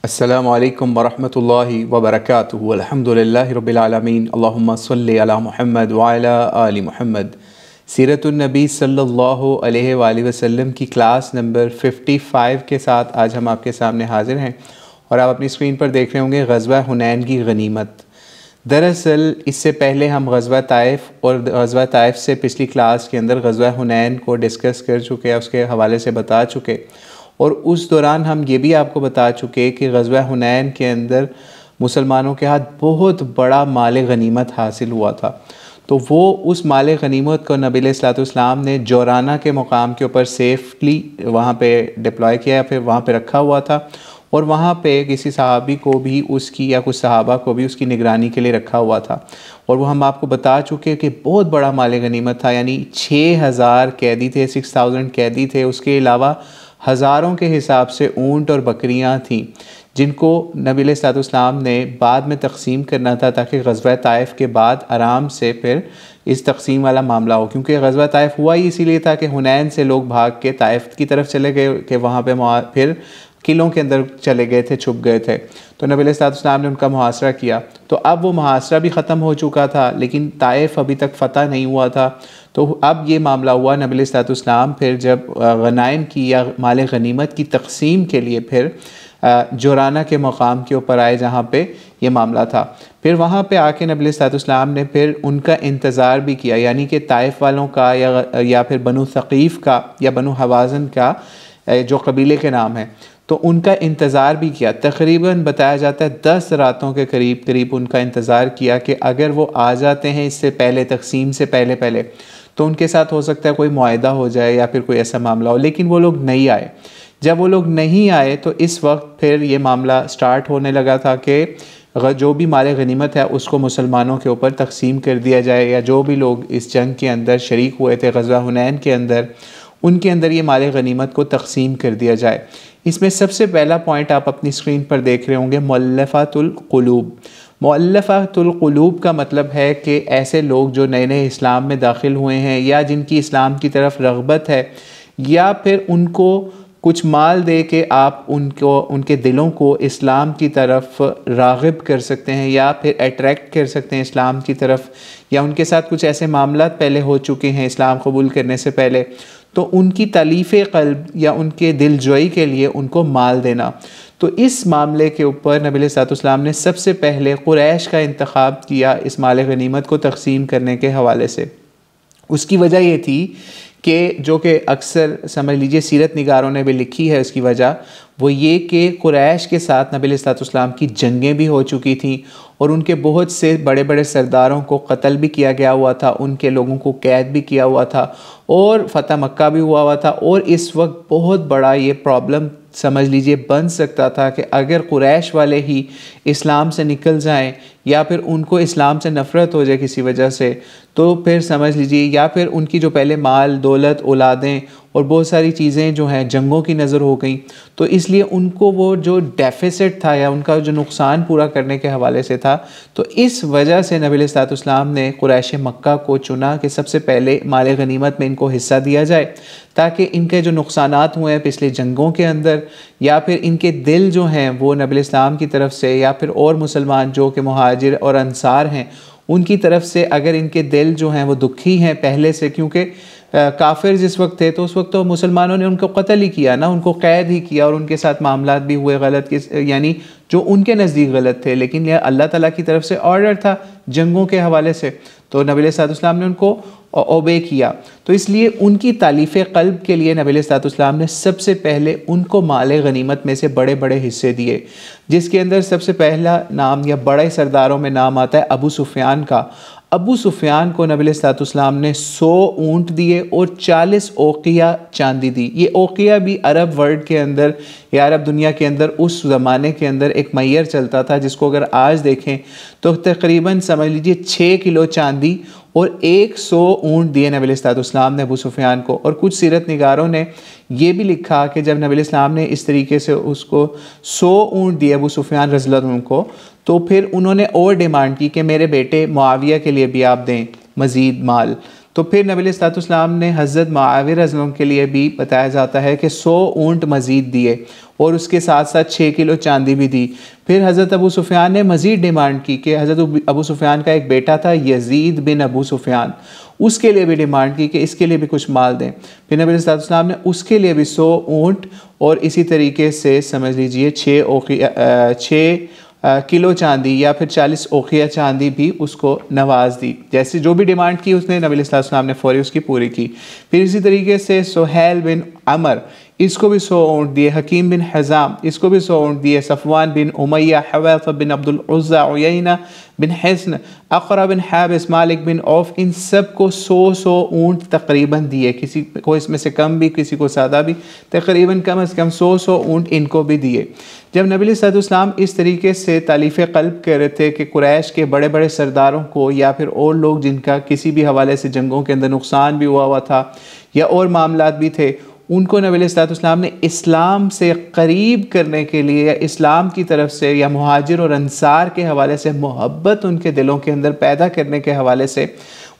السلام علیکم ورحمۃ اللہ وبرکاتہ الحمدللہ رب العالمین اللہم صلی علی محمد وعلی آل محمد۔ سیرت النبی صلی اللہ علیہ وآلہ وسلم کی کلاس نمبر 55 کے ساتھ آج ہم آپ کے سامنے حاضر ہیں، اور آپ اپنی اسکرین پر دیکھ رہے ہوں گے غزوہ حنین کی غنیمت۔ دراصل اس سے پہلے ہم غزوہ طائف اور غزوہ طائف سے پچھلی کلاس کے اندر غزوہ حنین کو ڈسکس کر چکے، اس کے حوالے سے بتا چکے، اور اس دوران ہم یہ بھی آپ کو بتا چکے کہ غزوہ حنین کے اندر مسلمانوں کے ہاتھ بہت بڑا مال غنیمت حاصل ہوا تھا۔ تو وہ اس مال غنیمت کو نبی علیہ الصلوۃ والسلام نے جورانہ کے مقام کے اوپر سیفلی وہاں پہ ڈپلوائے کیا، پھر وہاں پہ رکھا ہوا تھا، اور وہاں پہ کسی صحابی کو بھی اس کی یا کچھ صحابہ کو بھی اس کی نگرانی کے لیے رکھا ہوا تھا، اور وہ ہم آپ کو بتا چکے کہ بہت بڑا مال غنیمت تھا، یعنی 6000 قیدی تھے، 6000 قیدی تھے، اس کے علاوہ ہزاروں کے حساب سے اونٹ اور بکریاں تھیں جن کو نبی علیہ الصلوۃ والسلام نے بعد میں تقسیم کرنا تھا، تاکہ غزوہ طائف کے بعد آرام سے پھر اس تقسیم والا معاملہ ہو، کیونکہ غزوہ طائف ہوا ہی اسی لیے تھا کہ حنین سے لوگ بھاگ کے طائف کی طرف چلے گئے کہ وہاں پہ پھر قلعوں کے اندر چلے گئے تھے، چھپ گئے تھے، تو نبی علیہ الصلوۃ والسلام نے ان کا محاصرہ کیا۔ تو اب وہ محاصرہ بھی ختم ہو چکا تھا، لیکن طائف ابھی تک فتح نہیں ہوا تھا، تو اب یہ معاملہ ہوا نبی علیہ الصلوۃ والسلام پھر جب غنائم کی یا مال غنیمت کی تقسیم کے لیے پھر جورانہ کے مقام کے اوپر آئے، جہاں پہ یہ معاملہ تھا۔ پھر وہاں پہ آ کے نبی علیہ الصلوۃ والسلام نے پھر ان کا انتظار بھی کیا، یعنی کہ طائف والوں کا یا پھر بنو ثقیف کا یا بنو حوازن کا جو قبیلے کے نام ہیں، تو ان کا انتظار بھی کیا۔ تقریباً بتایا جاتا ہے 10 راتوں کے قریب ان کا انتظار کیا کہ اگر وہ آ جاتے ہیں اس سے پہلے، تقسیم سے پہلے تو ان کے ساتھ ہو سکتا ہے کوئی معاہدہ ہو جائے یا پھر کوئی ایسا معاملہ ہو، لیکن وہ لوگ نہیں آئے۔ جب وہ لوگ نہیں آئے تو اس وقت پھر یہ معاملہ سٹارٹ ہونے لگا تھا کہ جو بھی مال غنیمت ہے اس کو مسلمانوں کے اوپر تقسیم کر دیا جائے، یا جو بھی لوگ اس جنگ کے اندر شریک ہوئے تھے غزوہ حنین کے اندر، ان کے اندر یہ مال غنیمت کو تقسیم کر دیا جائے۔ اس میں سب سے پہلا پوائنٹ آپ اپنی اسکرین پر دیکھ رہے ہوں گے، مؤلفۃ القلوب۔ مؤلفۃ القلوب کا مطلب ہے کہ ایسے لوگ جو نئے اسلام میں داخل ہوئے ہیں، یا جن کی اسلام کی طرف رغبت ہے، یا پھر ان کو کچھ مال دے کے آپ ان کے دلوں کو اسلام کی طرف راغب کر سکتے ہیں، یا پھر اٹریکٹ کر سکتے ہیں اسلام کی طرف، یا ان کے ساتھ کچھ ایسے معاملات پہلے ہو چکے ہیں اسلام قبول کرنے سے پہلے، تو ان کی تالیف قلب یا ان کے دل جوئی کے لیے ان کو مال دینا۔ تو اس معاملے کے اوپر نبی علیہ الصلوۃ والسلام نے سب سے پہلے قریش کا انتخاب کیا اس مال غنیمت کو تقسیم کرنے کے حوالے سے۔ اس کی وجہ یہ تھی کہ جو کہ اکثر سمجھ لیجئے سیرت نگاروں نے بھی لکھی ہے، اس کی وجہ وہ یہ کہ قریش کے ساتھ نبی علیہ الصلوۃ والسلام کی جنگیں بھی ہو چکی تھیں، اور ان کے بہت سے بڑے بڑے سرداروں کو قتل بھی کیا گیا ہوا تھا، ان کے لوگوں کو قید بھی کیا ہوا تھا، اور فتح مکہ بھی ہوا تھا، اور اس وقت بہت بڑا یہ پرابلم سمجھ لیجئے بن سکتا تھا کہ اگر قریش والے ہی اسلام سے نکل جائیں، یا پھر ان کو اسلام سے نفرت ہو جائے کسی وجہ سے، تو پھر سمجھ لیجئے یا پھر ان کی جو پہلے مال دولت اولادیں اور بہت ساری چیزیں جو ہیں جنگوں کی نظر ہو گئیں، تو اس لیے ان کو وہ جو ڈیفیسٹ تھا یا ان کا جو نقصان پورا کرنے کے حوالے سے تھا، تو اس وجہ سے نبی علیہ الصلوۃ والسلام نے قریش مکہ کو چنا کہ سب سے پہلے مال غنیمت میں ان کو حصہ دیا جائے، تاکہ ان کے جو نقصانات ہوئے ہیں پچھلے جنگوں کے اندر، یا پھر ان کے دل جو ہیں وہ نبی علیہ السلام کی طرف سے یا پھر اور مسلمان جو کہ مہاجر اور انصار ہیں ان کی طرف سے، اگر ان کے دل جو ہیں وہ دکھی ہیں پہلے سے، کیونکہ کافر جس وقت تھے تو اس وقت تو مسلمانوں نے ان کو قتل ہی کیا نا، ان کو قید ہی کیا، اور ان کے ساتھ معاملات بھی ہوئے غلط، یعنی جو ان کے نزدیک غلط تھے، لیکن یہ اللہ تعالیٰ کی طرف سے آرڈر تھا جنگوں کے حوالے سے، تو نبی علیہ الصلوۃ والسلام نے ان کو اوبے کیا۔ تو اس لیے ان کی تالیف قلب کے لیے نبی علیہ الصلوۃ والسلام نے سب سے پہلے ان کو مال غنیمت میں سے بڑے بڑے حصے دیے، جس کے اندر سب سے پہلا نام یا بڑے سرداروں میں نام آتا ہے ابو سفیان کا۔ ابو سفیان کو نبی علیہ الصلوۃ والسلام نے 100 اونٹ دیے اور 40 اوقیہ چاندی دی۔ یہ اوقیہ بھی عرب ورلڈ کے اندر یا عرب دنیا کے اندر اس زمانے کے اندر ایک معیار چلتا تھا، جس کو اگر آج دیکھیں تو تقریباً سمجھ لیجئے 6 کلو چاندی اور 100 اونٹ دیے نبی علیہ الصلوۃ والسلام نے ابو سفیان کو۔ اور کچھ سیرت نگاروں نے یہ بھی لکھا کہ جب نبی علیہ السلام نے اس طریقے سے اس کو 100 اونٹ دیے ابو سفیان رضی اللہ عنہ کو، تو پھر انہوں نے اور ڈیمانڈ کی کہ میرے بیٹے معاویہ کے لیے بھی آپ دیں مزید مال۔ تو پھر نبی علیہ الصلوۃ والسلام نے حضرت معاویہ رضی اللہ عنہ کے لیے بھی بتایا جاتا ہے کہ 100 اونٹ مزید دیے اور اس کے ساتھ ساتھ 6 کلو چاندی بھی دی۔ پھر حضرت ابو سفیان نے مزید ڈیمانڈ کی کہ حضرت ابو سفیان کا ایک بیٹا تھا یزید بن ابو سفیان، اس کے لیے بھی ڈیمانڈ کی کہ اس کے لیے بھی کچھ مال دیں۔ پھر نبی علیہ الصلوۃ والسلام نے اس کے لیے بھی 100 اونٹ اور اسی طریقے سے سمجھ لیجئے 6 کلو چاندی یا پھر 40 اوقیہ چاندی بھی اس کو نواز دی۔ جیسے جو بھی ڈیمانڈ کی اس نے نبی علیہ الصلوۃ والسلام نے فوری اس کی پوری کی۔ پھر اسی طریقے سے سہیل بن عمر، اس کو بھی 100 اونٹ دیے۔ حکیم بن حزام، اس کو بھی 100 اونٹ دیے۔ صفوان بن امیہ، حویفہ بن عبد العزیٰ، عیینہ بن حصن، اقرع بن حابس، مالک بن عوف، ان سب کو 100 اونٹ تقریباً دیے، کسی کو اس میں سے کم بھی، کسی کو زیادہ بھی، تقریباً کم از کم 100 اونٹ ان کو بھی دیے۔ جب نبی علیہ الصلوۃ والسلام اس طریقے سے تالیف قلب کر رہے تھے کہ قریش کے بڑے بڑے سرداروں کو یا پھر اور لوگ جن کا کسی بھی حوالے سے جنگوں کے اندر نقصان بھی ہوا تھا یا اور معاملات بھی تھے، ان کو نبی علیہ الصلوۃ والسلام نے اسلام سے قریب کرنے کے لیے یا اسلام کی طرف سے یا مہاجر اور انصار کے حوالے سے محبت ان کے دلوں کے اندر پیدا کرنے کے حوالے سے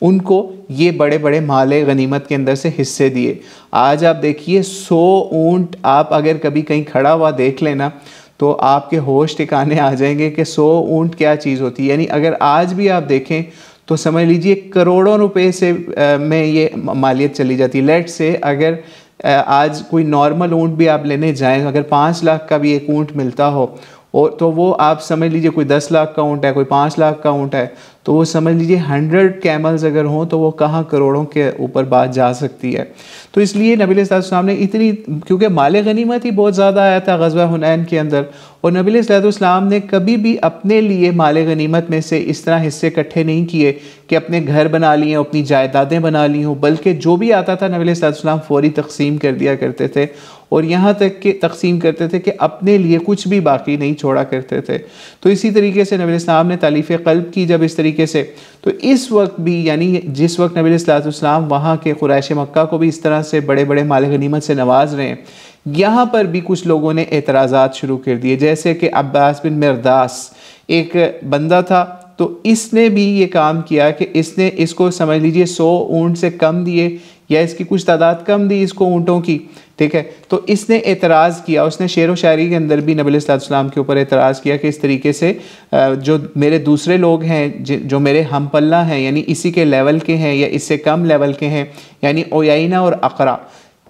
ان کو یہ بڑے بڑے مال غنیمت کے اندر سے حصے دیے۔ آج آپ دیکھیے 100 اونٹ آپ اگر کبھی کہیں کھڑا ہوا دیکھ لینا تو آپ کے ہوش ٹھکانے آ جائیں گے کہ 100 اونٹ کیا چیز ہوتی ہے۔ یعنی اگر آج بھی آپ دیکھیں تو سمجھ لیجئے کروڑوں روپے سے میں یہ مالیت چلی جاتی ہے۔ لیٹ سے اگر آج کوئی نارمل اونٹ بھی آپ لینے جائیں، اگر 5 لاکھ کا بھی ایک اونٹ ملتا ہو تو وہ آپ سمجھ لیجئے کوئی 10 لاکھ کا اونٹ ہے، کوئی 5 لاکھ کا اونٹ ہے، تو وہ سمجھ لیجئے 100 کیملز اگر ہوں تو وہ کہاں کروڑوں کے اوپر بات جا سکتی ہے۔ تو اس لیے نبی علیہ الصلوۃ والسلام نے اتنی، کیونکہ مال غنیمت ہی بہت زیادہ آیا تھا غزوہ حنین کے اندر، اور نبی علیہ الصلوۃ والسلام نے کبھی بھی اپنے لیے مال غنیمت میں سے اس طرح حصے اکٹھے نہیں کیے کہ اپنے گھر بنا لیے، اپنی جائیدادیں بنا لی ہوں، بلکہ جو بھی آتا تھا نبی علیہ الصلوۃ والسلام فوری تقسیم کر دیا کرتے تھے، اور یہاں تک کہ تقسیم کرتے تھے کہ اپنے لیے کچھ بھی باقی نہیں چھوڑا کرتے تھے۔ تو اسی طریقے سے نبی علیہ السلام نے تالیف قلب کی جب اس طریقے سے، تو اس وقت بھی یعنی جس وقت نبی علیہ السلام وہاں کے قریش مکہ کو بھی اس طرح سے بڑے بڑے مال غنیمت سے نواز رہے ہیں، یہاں پر بھی کچھ لوگوں نے اعتراضات شروع کر دیے، جیسے کہ عباس بن مرداس ایک بندہ تھا، تو اس نے بھی یہ کام کیا کہ اس نے اس کو سمجھ لیجئے 100 اونٹ سے کم دیے یا اس کی کچھ تعداد کم دی اس کو اونٹوں کی، ٹھیک ہے، تو اس نے اعتراض کیا، اس نے شعر و شاعری کے اندر بھی نبی علیہ الصلوۃ والسلام کے اوپر اعتراض کیا کہ اس طریقے سے جو میرے دوسرے لوگ ہیں جو میرے ہم پلہ ہیں، یعنی اسی کے لیول کے ہیں یا اس سے کم لیول کے ہیں، یعنی عیینہ اور اقرع،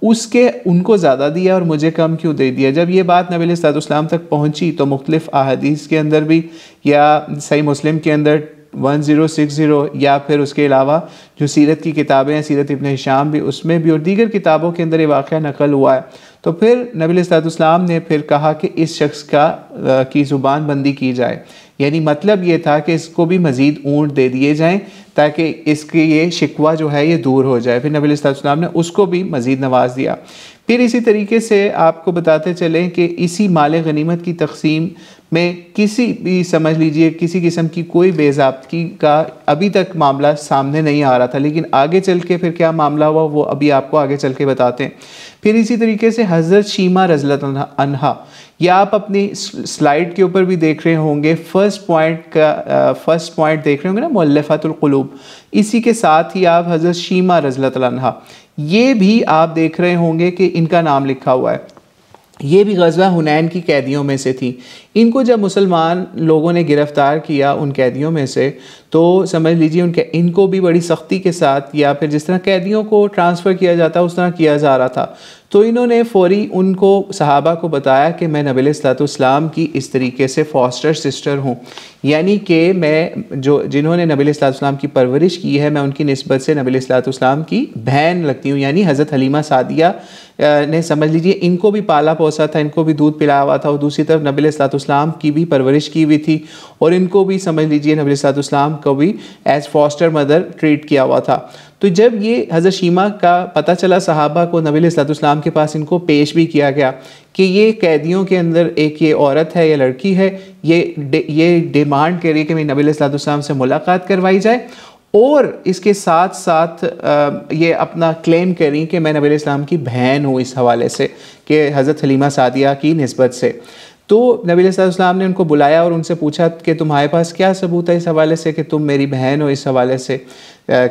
ان کو زیادہ دیا اور مجھے کم کیوں دے دیا۔ جب یہ بات نبی علیہ الصلوۃ والسلام تک پہنچی تو مختلف احادیث کے اندر بھی یا صحیح مسلم کے اندر 1060 یا پھر اس کے علاوہ جو سیرت کی کتابیں ہیں، سیرت ابن ہشام بھی، اس میں بھی اور دیگر کتابوں کے اندر یہ واقعہ نقل ہوا ہے، تو پھر نبی علیہ الصلوۃ والسلام نے پھر کہا کہ اس شخص کی زبان بندی کی جائے، یعنی مطلب یہ تھا کہ اس کو بھی مزید اونٹ دے دیے جائیں تاکہ اس کی یہ شکوہ جو ہے یہ دور ہو جائے۔ پھر نبی علیہ الصلوۃ والسلام نے اس کو بھی مزید نواز دیا۔ پھر اسی طریقے سے آپ کو بتاتے چلیں کہ اسی مال غنیمت کی تقسیم میں کسی بھی سمجھ لیجئے کسی قسم کی کوئی بے ضابطگی کا ابھی تک معاملہ سامنے نہیں آ رہا تھا، لیکن آگے چل کے پھر کیا معاملہ ہوا وہ ابھی آپ کو آگے چل کے بتاتے ہیں۔ پھر اسی طریقے سے حضرت شیمہ رضی اللہ عنہا، یہ آپ اپنی سلائیڈ کے اوپر بھی دیکھ رہے ہوں گے، فرسٹ پوائنٹ دیکھ رہے ہوں گے نا، مؤلفات القلوب، اسی کے ساتھ ہی آپ حضرت شیمہ رضی اللہ عنہا، یہ بھی آپ دیکھ رہے ہوں گے کہ ان کا نام لکھا ہوا ہے، یہ بھی غزوہ حنین کی قیدیوں میں سے تھی۔ ان کو جب مسلمان لوگوں نے گرفتار کیا ان قیدیوں میں سے، تو سمجھ لیجیے ان کو بھی بڑی سختی کے ساتھ یا پھر جس طرح قیدیوں کو ٹرانسفر کیا جاتا اس طرح کیا جا رہا تھا، تو انہوں نے فوری ان کو صحابہ کو بتایا کہ میں نبی علیہ الصلوۃ والسلام کی اس طریقے سے فاسٹر سسٹر ہوں، یعنی کہ میں جنہوں نے نبی علیہ الصلوۃ والسلام کی پرورش کی ہے میں ان کی نسبت سے نبی علیہ الصلوۃ والسلام کی بہن لگتی ہوں، یعنی حضرت حلیمہ سعدیہ نے سمجھ لیجیے ان کو بھی پالا پوسا تھا، ان کو بھی دودھ پلایا ہوا تھا، اور دوسری طرف نبی علیہ الصلوۃ والسلام کی بھی پرورش کی ہوئی تھی، اور ان کو بھی سمجھ لیجیے نبی علیہ الصلوۃ والسلام کو بھی ایز فاسٹر مدر ٹریٹ کیا ہوا تھا۔ تو جب یہ حضرت شیمہ کا پتہ چلا صحابہ کو، نبی علیہ الصلوۃ والسلام کے پاس ان کو پیش بھی کیا گیا کہ یہ قیدیوں کے اندر ایک یہ عورت ہے یا لڑکی ہے، یہ ڈیمانڈ کر رہی ہے کہ نبی علیہ الصلوۃ والسلام سے ملاقات کروائی جائے، اور اس کے ساتھ ساتھ یہ اپنا کلیم کر رہی کہ میں نبی علیہ السلام کی بہن ہوں، اس حوالے سے کہ حضرت حلیمہ سعدیہ کی نسبت سے۔ تو نبی علیہ السلام نے ان کو بلایا اور ان سے پوچھا کہ تمہارے پاس کیا ثبوت ہے اس حوالے سے کہ تم میری بہن ہو، اس حوالے سے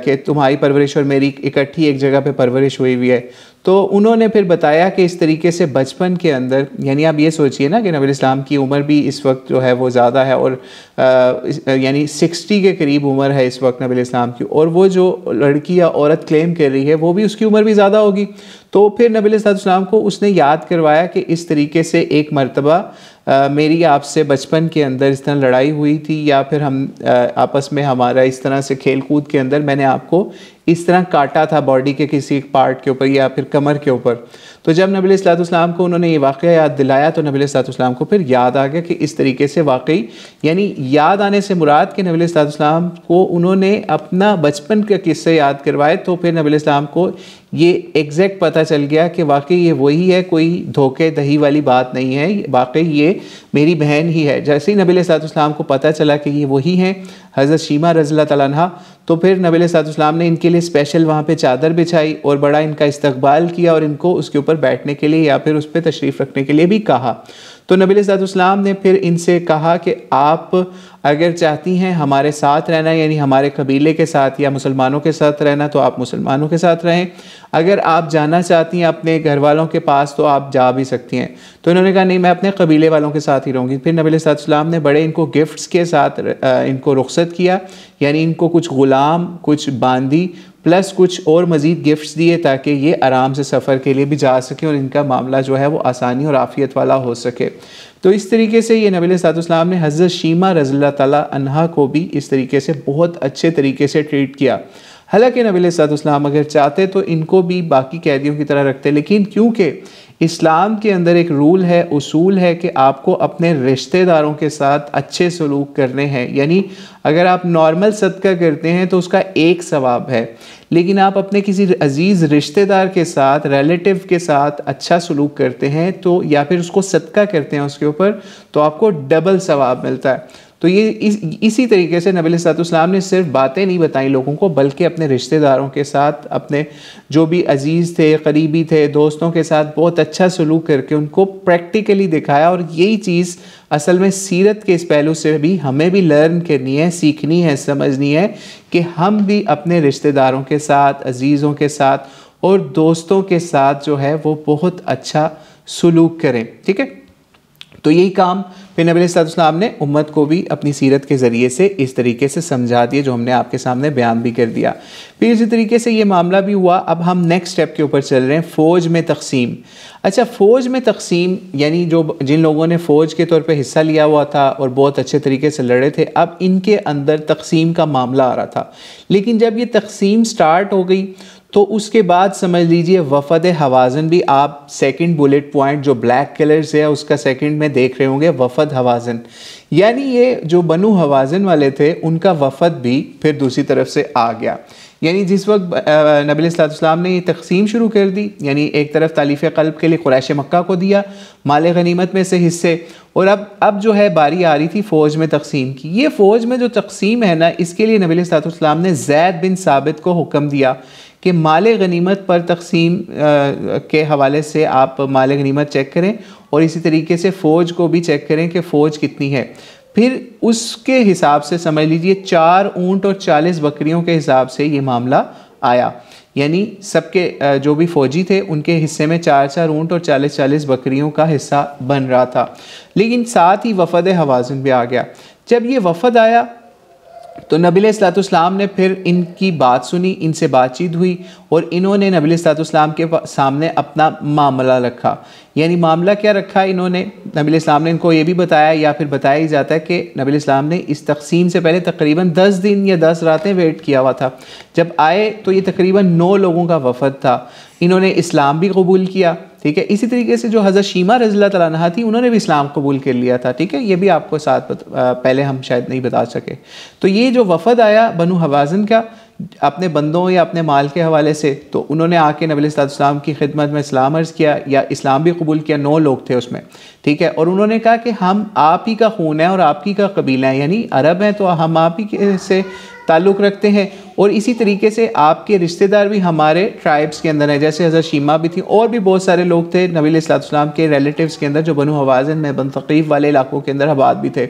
کہ تمہاری پرورش اور میری اکٹھی ایک جگہ پہ پرورش ہوئی ہوئی ہے؟ تو انہوں نے پھر بتایا کہ اس طریقے سے بچپن کے اندر، یعنی آپ یہ سوچئے نا کہ نبی علیہ السلام کی عمر بھی اس وقت جو ہے وہ زیادہ ہے، اور یعنی 60 کے قریب عمر ہے اس وقت نبی علیہ السلام کی، اور وہ جو لڑکی یا عورت کلیم کر رہی ہے وہ بھی اس کی عمر بھی زیادہ ہوگی۔ تو پھر نبی علیہ السلام کو اس نے یاد کروایا کہ اس طریقے سے ایک مرتبہ میری آپ سے بچپن کے اندر اس طرح لڑائی ہوئی تھی، یا پھر ہم آپس میں ہمارا اس طرح سے کھیل کود کے اندر میں نے آپ کو اس طرح کاٹا تھا باڈی کے کسی ایک پارٹ کے اوپر یا پھر کمر کے اوپر۔ تو جب نبی علیہ السلام کو انہوں نے یہ واقعہ یاد دلایا تو نبی علیہ السلام کو پھر یاد آ گیا کہ اس طریقے سے واقعی، یعنی یاد آنے سے مراد کہ نبی علیہ السلام کو انہوں نے اپنا بچپن کے قصے یاد کروائے، تو پھر نبی علیہ السلام کو یہ ایگزیکٹ پتہ چل گیا کہ واقعی یہ وہی ہے، کوئی دھوکے دہی والی بات نہیں ہے، واقعی یہ میری بہن ہی ہے۔ جیسے ہی نبی علیہ السلام کو پتہ چلا کہ یہ وہی ہیں حضرت شیمہ رضی اللہ تعالیٰ عنہ، تو پھر نبی علیہ السلام نے ان کے لیے اسپیشل وہاں پہ چادر بچھائی اور بڑا ان کا استقبال کیا، اور ان کو اس کے اوپر بیٹھنے کے لیے یا پھر اس پہ تشریف رکھنے کے لیے بھی کہا۔ تو نبی علیہ السلام نے پھر ان سے کہا کہ آپ اگر چاہتی ہیں ہمارے ساتھ رہنا، یعنی ہمارے قبیلے کے ساتھ یا مسلمانوں کے ساتھ رہنا، تو آپ مسلمانوں کے ساتھ رہیں، اگر آپ جانا چاہتی ہیں اپنے گھر والوں کے پاس تو آپ جا بھی سکتی ہیں۔ تو انہوں نے کہا نہیں، میں اپنے قبیلے والوں کے ساتھ ہی رہوں گی۔ پھر نبی علیہ السلام نے بڑے ان کو گفٹس کے ساتھ ان کو رخصت کیا، یعنی ان کو کچھ غلام، کچھ باندی پلس کچھ اور مزید گفٹس دیے تاکہ یہ آرام سے سفر کے لیے بھی جا سکیں اور ان کا معاملہ جو ہے وہ آسانی اور عافیت والا ہو سکے۔ تو اس طریقے سے یہ نبی علیہ السلام نے حضرت شیمہ رضی اللہ تعالیٰ عنہا کو بھی اس طریقے سے بہت اچھے طریقے سے ٹریٹ کیا۔ حالانکہ نبی علیہ السلام اگر چاہتے تو ان کو بھی باقی قیدیوں کی طرح رکھتے، لیکن کیونکہ اسلام کے اندر ایک رول ہے، اصول ہے کہ آپ کو اپنے رشتہ داروں کے ساتھ اچھے سلوک کرنے ہیں، یعنی اگر آپ نارمل صدقہ کرتے ہیں تو اس کا ایک ثواب ہے، لیکن آپ اپنے کسی عزیز رشتہ دار کے ساتھ، ریلیٹیو کے ساتھ اچھا سلوک کرتے ہیں تو یا پھر اس کو صدقہ کرتے ہیں اس کے اوپر، تو آپ کو ڈبل ثواب ملتا ہے۔ تو یہ اسی طریقے سے نبی علیہ السلام نے صرف باتیں نہیں بتائیں لوگوں کو، بلکہ اپنے رشتہ داروں کے ساتھ، اپنے جو بھی عزیز تھے، قریبی تھے، دوستوں کے ساتھ بہت اچھا سلوک کر کے ان کو پریکٹیکلی دکھایا۔ اور یہی چیز اصل میں سیرت کے اس پہلو سے بھی ہمیں بھی لرن کرنی ہے، سیکھنی ہے، سمجھنی ہے کہ ہم بھی اپنے رشتہ داروں کے ساتھ، عزیزوں کے ساتھ اور دوستوں کے ساتھ جو ہے وہ بہت اچھا سلوک کریں، ٹھیک ہے؟ تو یہی کام پھر نبی علیہ السلام نے امت کو بھی اپنی سیرت کے ذریعے سے اس طریقے سے سمجھا دیا، جو ہم نے آپ کے سامنے بیان بھی کر دیا۔ پھر اسی طریقے سے یہ معاملہ بھی ہوا۔ اب ہم نیکسٹ سٹیپ کے اوپر چل رہے ہیں، فوج میں تقسیم۔ اچھا، فوج میں تقسیم یعنی جن لوگوں نے فوج کے طور پہ حصہ لیا ہوا تھا اور بہت اچھے طریقے سے لڑے تھے، اب ان کے اندر تقسیم کا معاملہ آ رہا تھا۔ لیکن جب یہ تقسیم سٹارٹ ہو گئی تو اس کے بعد سمجھ لیجئے وفد حوازن بھی، آپ سیکنڈ بلیٹ پوائنٹ جو بلیک کلر سے ہے اس کا سیکنڈ میں دیکھ رہے ہوں گے، وفد حوازن، یعنی یہ جو بنو حوازن والے تھے ان کا وفد بھی پھر دوسری طرف سے آ گیا۔ یعنی جس وقت نبی علیہ السلام نے یہ تقسیم شروع کر دی، یعنی ایک طرف تالیف قلب کے لیے قریش مکہ کو دیا مال غنیمت میں سے حصے، اور اب جو ہے باری آ رہی تھی فوج میں تقسیم کی۔ یہ فوج میں جو تقسیم ہے نا، اس کے لیے نبی علیہ السلام نے زید بن ثابت کو حکم دیا کہ مال غنیمت پر تقسیم کے حوالے سے آپ مال غنیمت چیک کریں، اور اسی طریقے سے فوج کو بھی چیک کریں کہ فوج کتنی ہے۔ پھر اس کے حساب سے سمجھ لیجئے 4 اونٹ اور 40 بکریوں کے حساب سے یہ معاملہ آیا، یعنی سب کے جو بھی فوجی تھے ان کے حصے میں 4 اونٹ اور 40 بکریوں کا حصہ بن رہا تھا۔ لیکن ساتھ ہی وفد حوازن بھی آ گیا۔ جب یہ وفد آیا تو نبی علیہ السلام نے پھر ان کی بات سنی، ان سے بات چیت ہوئی، اور انہوں نے نبی علیہ السلام کے سامنے اپنا معاملہ رکھا۔ یعنی معاملہ کیا رکھا انہوں نے؟ نبی علیہ السلام نے ان کو یہ بھی بتایا، یا پھر بتایا ہی جاتا ہے کہ نبی علیہ السلام نے اس تقسیم سے پہلے تقریباً 10 دن یا 10 راتیں ویٹ کیا ہوا تھا۔ جب آئے تو یہ تقریباً 9 لوگوں کا وفد تھا، انہوں نے اسلام بھی قبول کیا، ٹھیک ہے؟ اسی طریقے سے جو حضرت شیمہ رضی اللہ تعالیٰ عنہا تھی انہوں نے بھی اسلام قبول کر لیا تھا، ٹھیک ہے؟ یہ بھی آپ کو ساتھ پہلے ہم شاید نہیں بتا سکے۔ تو یہ جو وفد آیا بنو حوازن کا اپنے بندوں یا اپنے مال کے حوالے سے، تو انہوں نے آ کے نبی علیہ السلام کی خدمت میں اسلام عرض کیا، یا اسلام بھی قبول کیا۔ 9 لوگ تھے اس میں، ٹھیک ہے؟ اور انہوں نے کہا کہ ہم آپ ہی کا خون ہے اور آپ ہی کا قبیلہ ہے، یعنی عرب ہیں تو ہم آپ ہی سے تعلق رکھتے ہیں، اور اسی طریقے سے آپ کے رشتہ دار بھی ہمارے ٹرائبس کے اندر ہیں، جیسے حضرت شیمہ بھی تھی، اور بھی بہت سارے لوگ تھے نبی علیہ الصلوۃ والسلام کے ریلیٹیوز کے اندر جو بنو حوازن میں بن ثقیف والے علاقوں کے اندر آباد بھی تھے.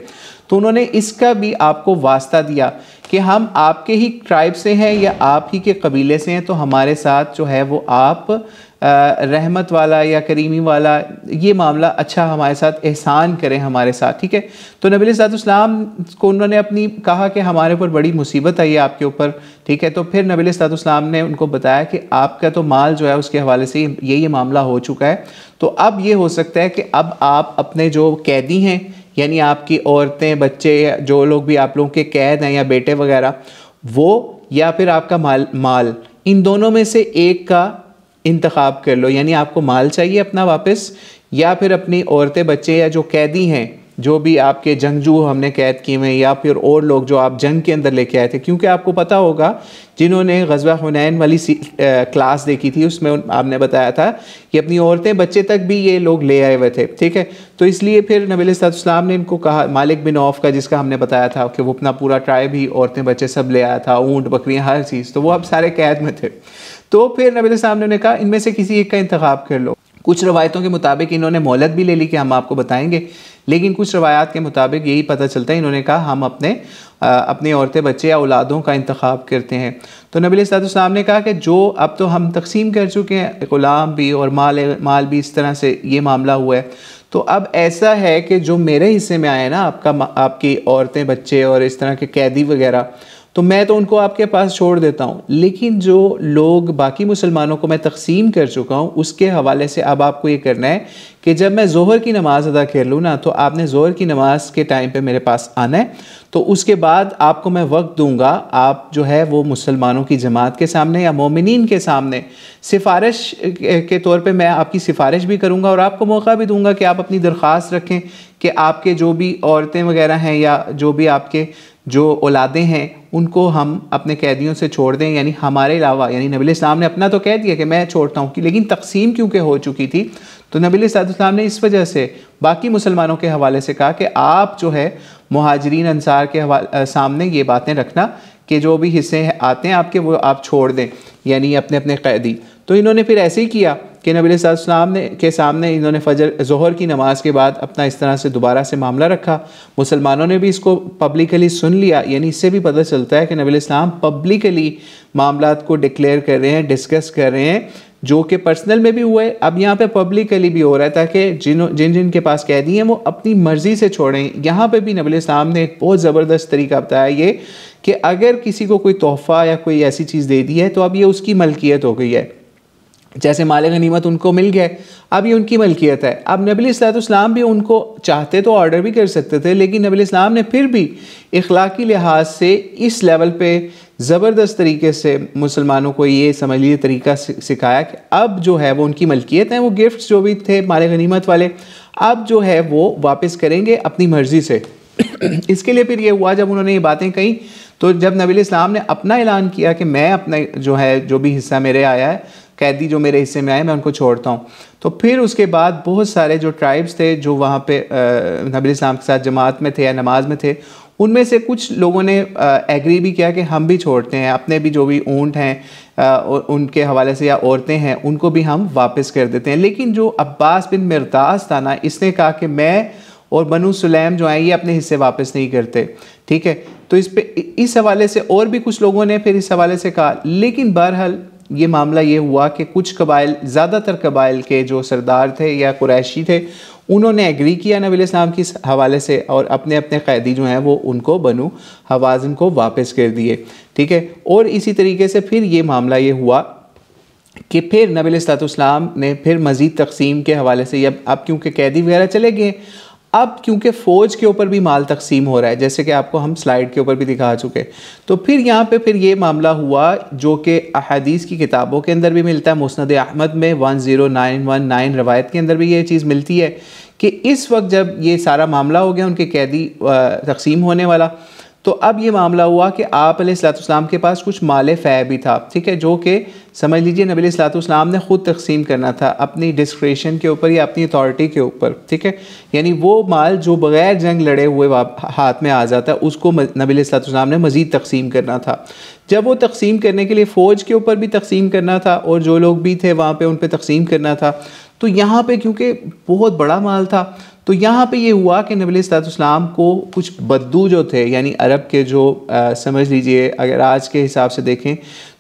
تو انہوں نے اس کا بھی آپ کو واسطہ دیا کہ ہم آپ کے ہی ٹرائب سے ہیں یا آپ ہی کے قبیلے سے ہیں، تو ہمارے ساتھ جو ہے وہ آپ رحمت والا یا کریمی والا یہ معاملہ اچھا ہمارے ساتھ احسان کریں ہمارے ساتھ. ٹھیک ہے، تو نبی علیہ الصلوۃ والسلام کو انہوں نے اپنی کہا کہ ہمارے اوپر بڑی مصیبت آئی ہے آپ کے اوپر. ٹھیک ہے، تو پھر نبی علیہ الصلوۃ والسلام نے ان کو بتایا کہ آپ کا تو مال جو ہے اس کے حوالے سے یہ معاملہ ہو چکا ہے، تو اب یہ ہو سکتا ہے کہ اب آپ اپنے جو قیدی ہیں، یعنی آپ کی عورتیں، بچے، جو لوگ بھی آپ لوگوں کے قید ہیں یا بیٹے وغیرہ، وہ یا پھر آپ کا مال، ان دونوں میں سے ایک کا انتخاب کر لو. یعنی آپ کو مال چاہیے اپنا واپس، یا پھر اپنی عورتیں، بچے یا جو قیدی ہیں، جو بھی آپ کے جنگجو ہم نے قید کیے ہوئے، یا پھر اور لوگ جو آپ جنگ کے اندر لے کے آئے تھے. کیونکہ آپ کو پتہ ہوگا جنہوں نے غزوہ حنین والی کلاس دیکھی تھی، اس میں آپ نے بتایا تھا کہ اپنی عورتیں، بچے تک بھی یہ لوگ لے آئے ہوئے تھے. ٹھیک ہے، تو اس لیے پھر نبی علیہ الصلوۃ والسلام نے ان کو کہا، مالک بن عوف کا جس کا ہم نے بتایا تھا کہ وہ اپنا پورا ٹرائب ہی، عورتیں بچے سب لے آیا تھا، اونٹ بکریاں ہر چیز، تو وہ اب سارے قید میں تھے. تو پھر نبی علیہ السلام نے کہا ان میں سے کسی ایک کا انتخاب کر لو. کچھ روایتوں کے مطابق انہوں نے مہلت بھی لے لی کہ ہم آپ کو بتائیں گے، لیکن کچھ روایات کے مطابق یہی پتہ چلتا ہے انہوں نے کہا ہم اپنے عورتیں، بچے یا اولادوں کا انتخاب کرتے ہیں. تو نبی علیہ السلام نے کہا کہ جو اب تو ہم تقسیم کر چکے ہیں، غلام بھی اور مال بھی، اس طرح سے یہ معاملہ ہوا ہے، تو اب ایسا ہے کہ جو میرے حصے میں آئے نا آپ کی عورتیں، بچے اور اس طرح کے قیدی وغیرہ، تو میں تو ان کو آپ کے پاس چھوڑ دیتا ہوں، لیکن جو لوگ باقی مسلمانوں کو میں تقسیم کر چکا ہوں اس کے حوالے سے اب آپ کو یہ کرنا ہے کہ جب میں ظہر کی نماز ادا کر لوں نا، تو آپ نے ظہر کی نماز کے ٹائم پہ میرے پاس آنا ہے. تو اس کے بعد آپ کو میں وقت دوں گا، آپ جو ہے وہ مسلمانوں کی جماعت کے سامنے یا مومنین کے سامنے سفارش کے طور پہ میں آپ کی سفارش بھی کروں گا، اور آپ کو موقع بھی دوں گا کہ آپ اپنی درخواست رکھیں کہ آپ کے جو بھی عورتیں وغیرہ ہیں یا جو بھی آپ کے جو اولادیں ہیں ان کو ہم اپنے قیدیوں سے چھوڑ دیں، یعنی ہمارے علاوہ. یعنی نبی علیہ السلام نے اپنا تو کہہ دیا کہ میں چھوڑتا ہوں، لیکن تقسیم کیونکہ ہو چکی تھی، تو نبی علیہ السلام نے اس وجہ سے باقی مسلمانوں کے حوالے سے کہا کہ آپ جو ہے مہاجرین انصار کے سامنے یہ باتیں رکھنا کہ جو بھی حصے آتے ہیں آپ کے وہ آپ چھوڑ دیں، یعنی اپنے اپنے قیدی. تو انہوں نے پھر ایسے ہی کیا کہ نبی علیہ السلام کے سامنے انہوں نے ظہر کی نماز کے بعد اپنا اس طرح سے دوبارہ سے معاملہ رکھا. مسلمانوں نے بھی اس کو پبلکلی سن لیا. یعنی اس سے بھی پتہ چلتا ہے کہ نبی علیہ السلام پبلکلی معاملات کو ڈکلیئر کر رہے ہیں، ڈسکس کر رہے ہیں، جو کہ پرسنل میں بھی ہوئے، اب یہاں پہ پبلکلی بھی ہو رہا ہے، تاکہ جن کے پاس قیدی ہیں وہ اپنی مرضی سے چھوڑیں. یہاں پہ بھی نبی علیہ السلام نے ایک بہت زبردست طریقہ بتایا یہ کہ اگر کسی کو کوئی تحفہ یا کوئی ایسی چیز دے دی ہے تو اب یہ اس کی ملکیت ہو گئی ہے. جیسے مال غنیمت ان کو مل گیا، اب یہ ان کی ملکیت ہے. اب نبی علیہ السلام بھی ان کو چاہتے تو آرڈر بھی کر سکتے تھے، لیکن نبی علیہ السلام نے پھر بھی اخلاقی لحاظ سے اس لیول پہ زبردست طریقے سے مسلمانوں کو یہ سمجھ لیجیے طریقہ سکھایا کہ اب جو ہے وہ ان کی ملکیت ہیں، وہ گفٹس جو بھی تھے مال غنیمت والے اب جو ہے وہ واپس کریں گے اپنی مرضی سے. اس کے لیے پھر یہ ہوا جب انہوں نے یہ باتیں کہیں، تو جب نبی علیہ السلام نے اپنا اعلان کیا کہ میں اپنا جو ہے جو بھی حصہ میرے آیا ہے، قیدی جو میرے حصے میں آئے میں ان کو چھوڑتا ہوں، تو پھر اس کے بعد بہت سارے جو ٹرائبس تھے جو وہاں پہ نبی علیہ السلام کے ساتھ جماعت میں تھے یا نماز میں تھے، ان میں سے کچھ لوگوں نے ایگری بھی کیا کہ ہم بھی چھوڑتے ہیں، اپنے بھی جو بھی اونٹ ہیں ان کے حوالے سے یا عورتیں ہیں ان کو بھی ہم واپس کر دیتے ہیں. لیکن جو عباس بن مرتاز تھا نا، اس نے کہا کہ میں اور بنو سلیم جو ہیں یہ اپنے حصے واپس نہیں کرتے. ٹھیک ہے، تو اس حوالے سے اور بھی کچھ لوگوں نے پھر اس حوالے سے کہا. لیکن بہرحال یہ معاملہ یہ ہوا کہ کچھ قبائل، زیادہ تر قبائل کے جو سردار تھے یا قریشی تھے، انہوں نے ایگری کیا نبی علیہ السلام کی حوالے سے، اور اپنے اپنے قیدی جو ہیں وہ ان کو بنو حوازن کو واپس کر دیے. ٹھیک ہے، اور اسی طریقے سے پھر یہ معاملہ یہ ہوا کہ پھر نبی علیہ السلام نے پھر مزید تقسیم کے حوالے سے اب کیونکہ قیدی وغیرہ چلے گئے، اب کیونکہ فوج کے اوپر بھی مال تقسیم ہو رہا ہے، جیسے کہ آپ کو ہم سلائیڈ کے اوپر بھی دکھا چکے، تو پھر یہاں پہ پھر یہ معاملہ ہوا جو کہ احادیث کی کتابوں کے اندر بھی ملتا ہے. مسند احمد میں 10919 روایت کے اندر بھی یہ چیز ملتی ہے کہ اس وقت جب یہ سارا معاملہ ہو گیا ان کے قیدی تقسیم ہونے والا، تو اب یہ معاملہ ہوا کہ آپ علیہ الصلوۃ والسلام کے پاس کچھ مال فے بھی تھا، ٹھیک ہے، جو کہ سمجھ لیجئے نبی علیہ الصلوۃ والسلام نے خود تقسیم کرنا تھا اپنی ڈسکریشن کے اوپر یا اپنی اتھارٹی کے اوپر، ٹھیک ہے، یعنی وہ مال جو بغیر جنگ لڑے ہوئے ہاتھ میں آ جاتا ہے اس کو نبی علیہ الصلوۃ والسلام نے مزید تقسیم کرنا تھا۔ جب وہ تقسیم کرنے کے لیے فوج کے اوپر بھی تقسیم کرنا تھا اور جو لوگ بھی تھے وہاں پہ ان پہ تقسیم کرنا تھا، تو یہاں پہ کیونکہ بہت بڑا مال تھا تو یہاں پہ یہ ہوا کہ نبی علیہ الصلوۃ والسلام کو کچھ بدو جو تھے، یعنی عرب کے جو سمجھ لیجئے اگر آج کے حساب سے دیکھیں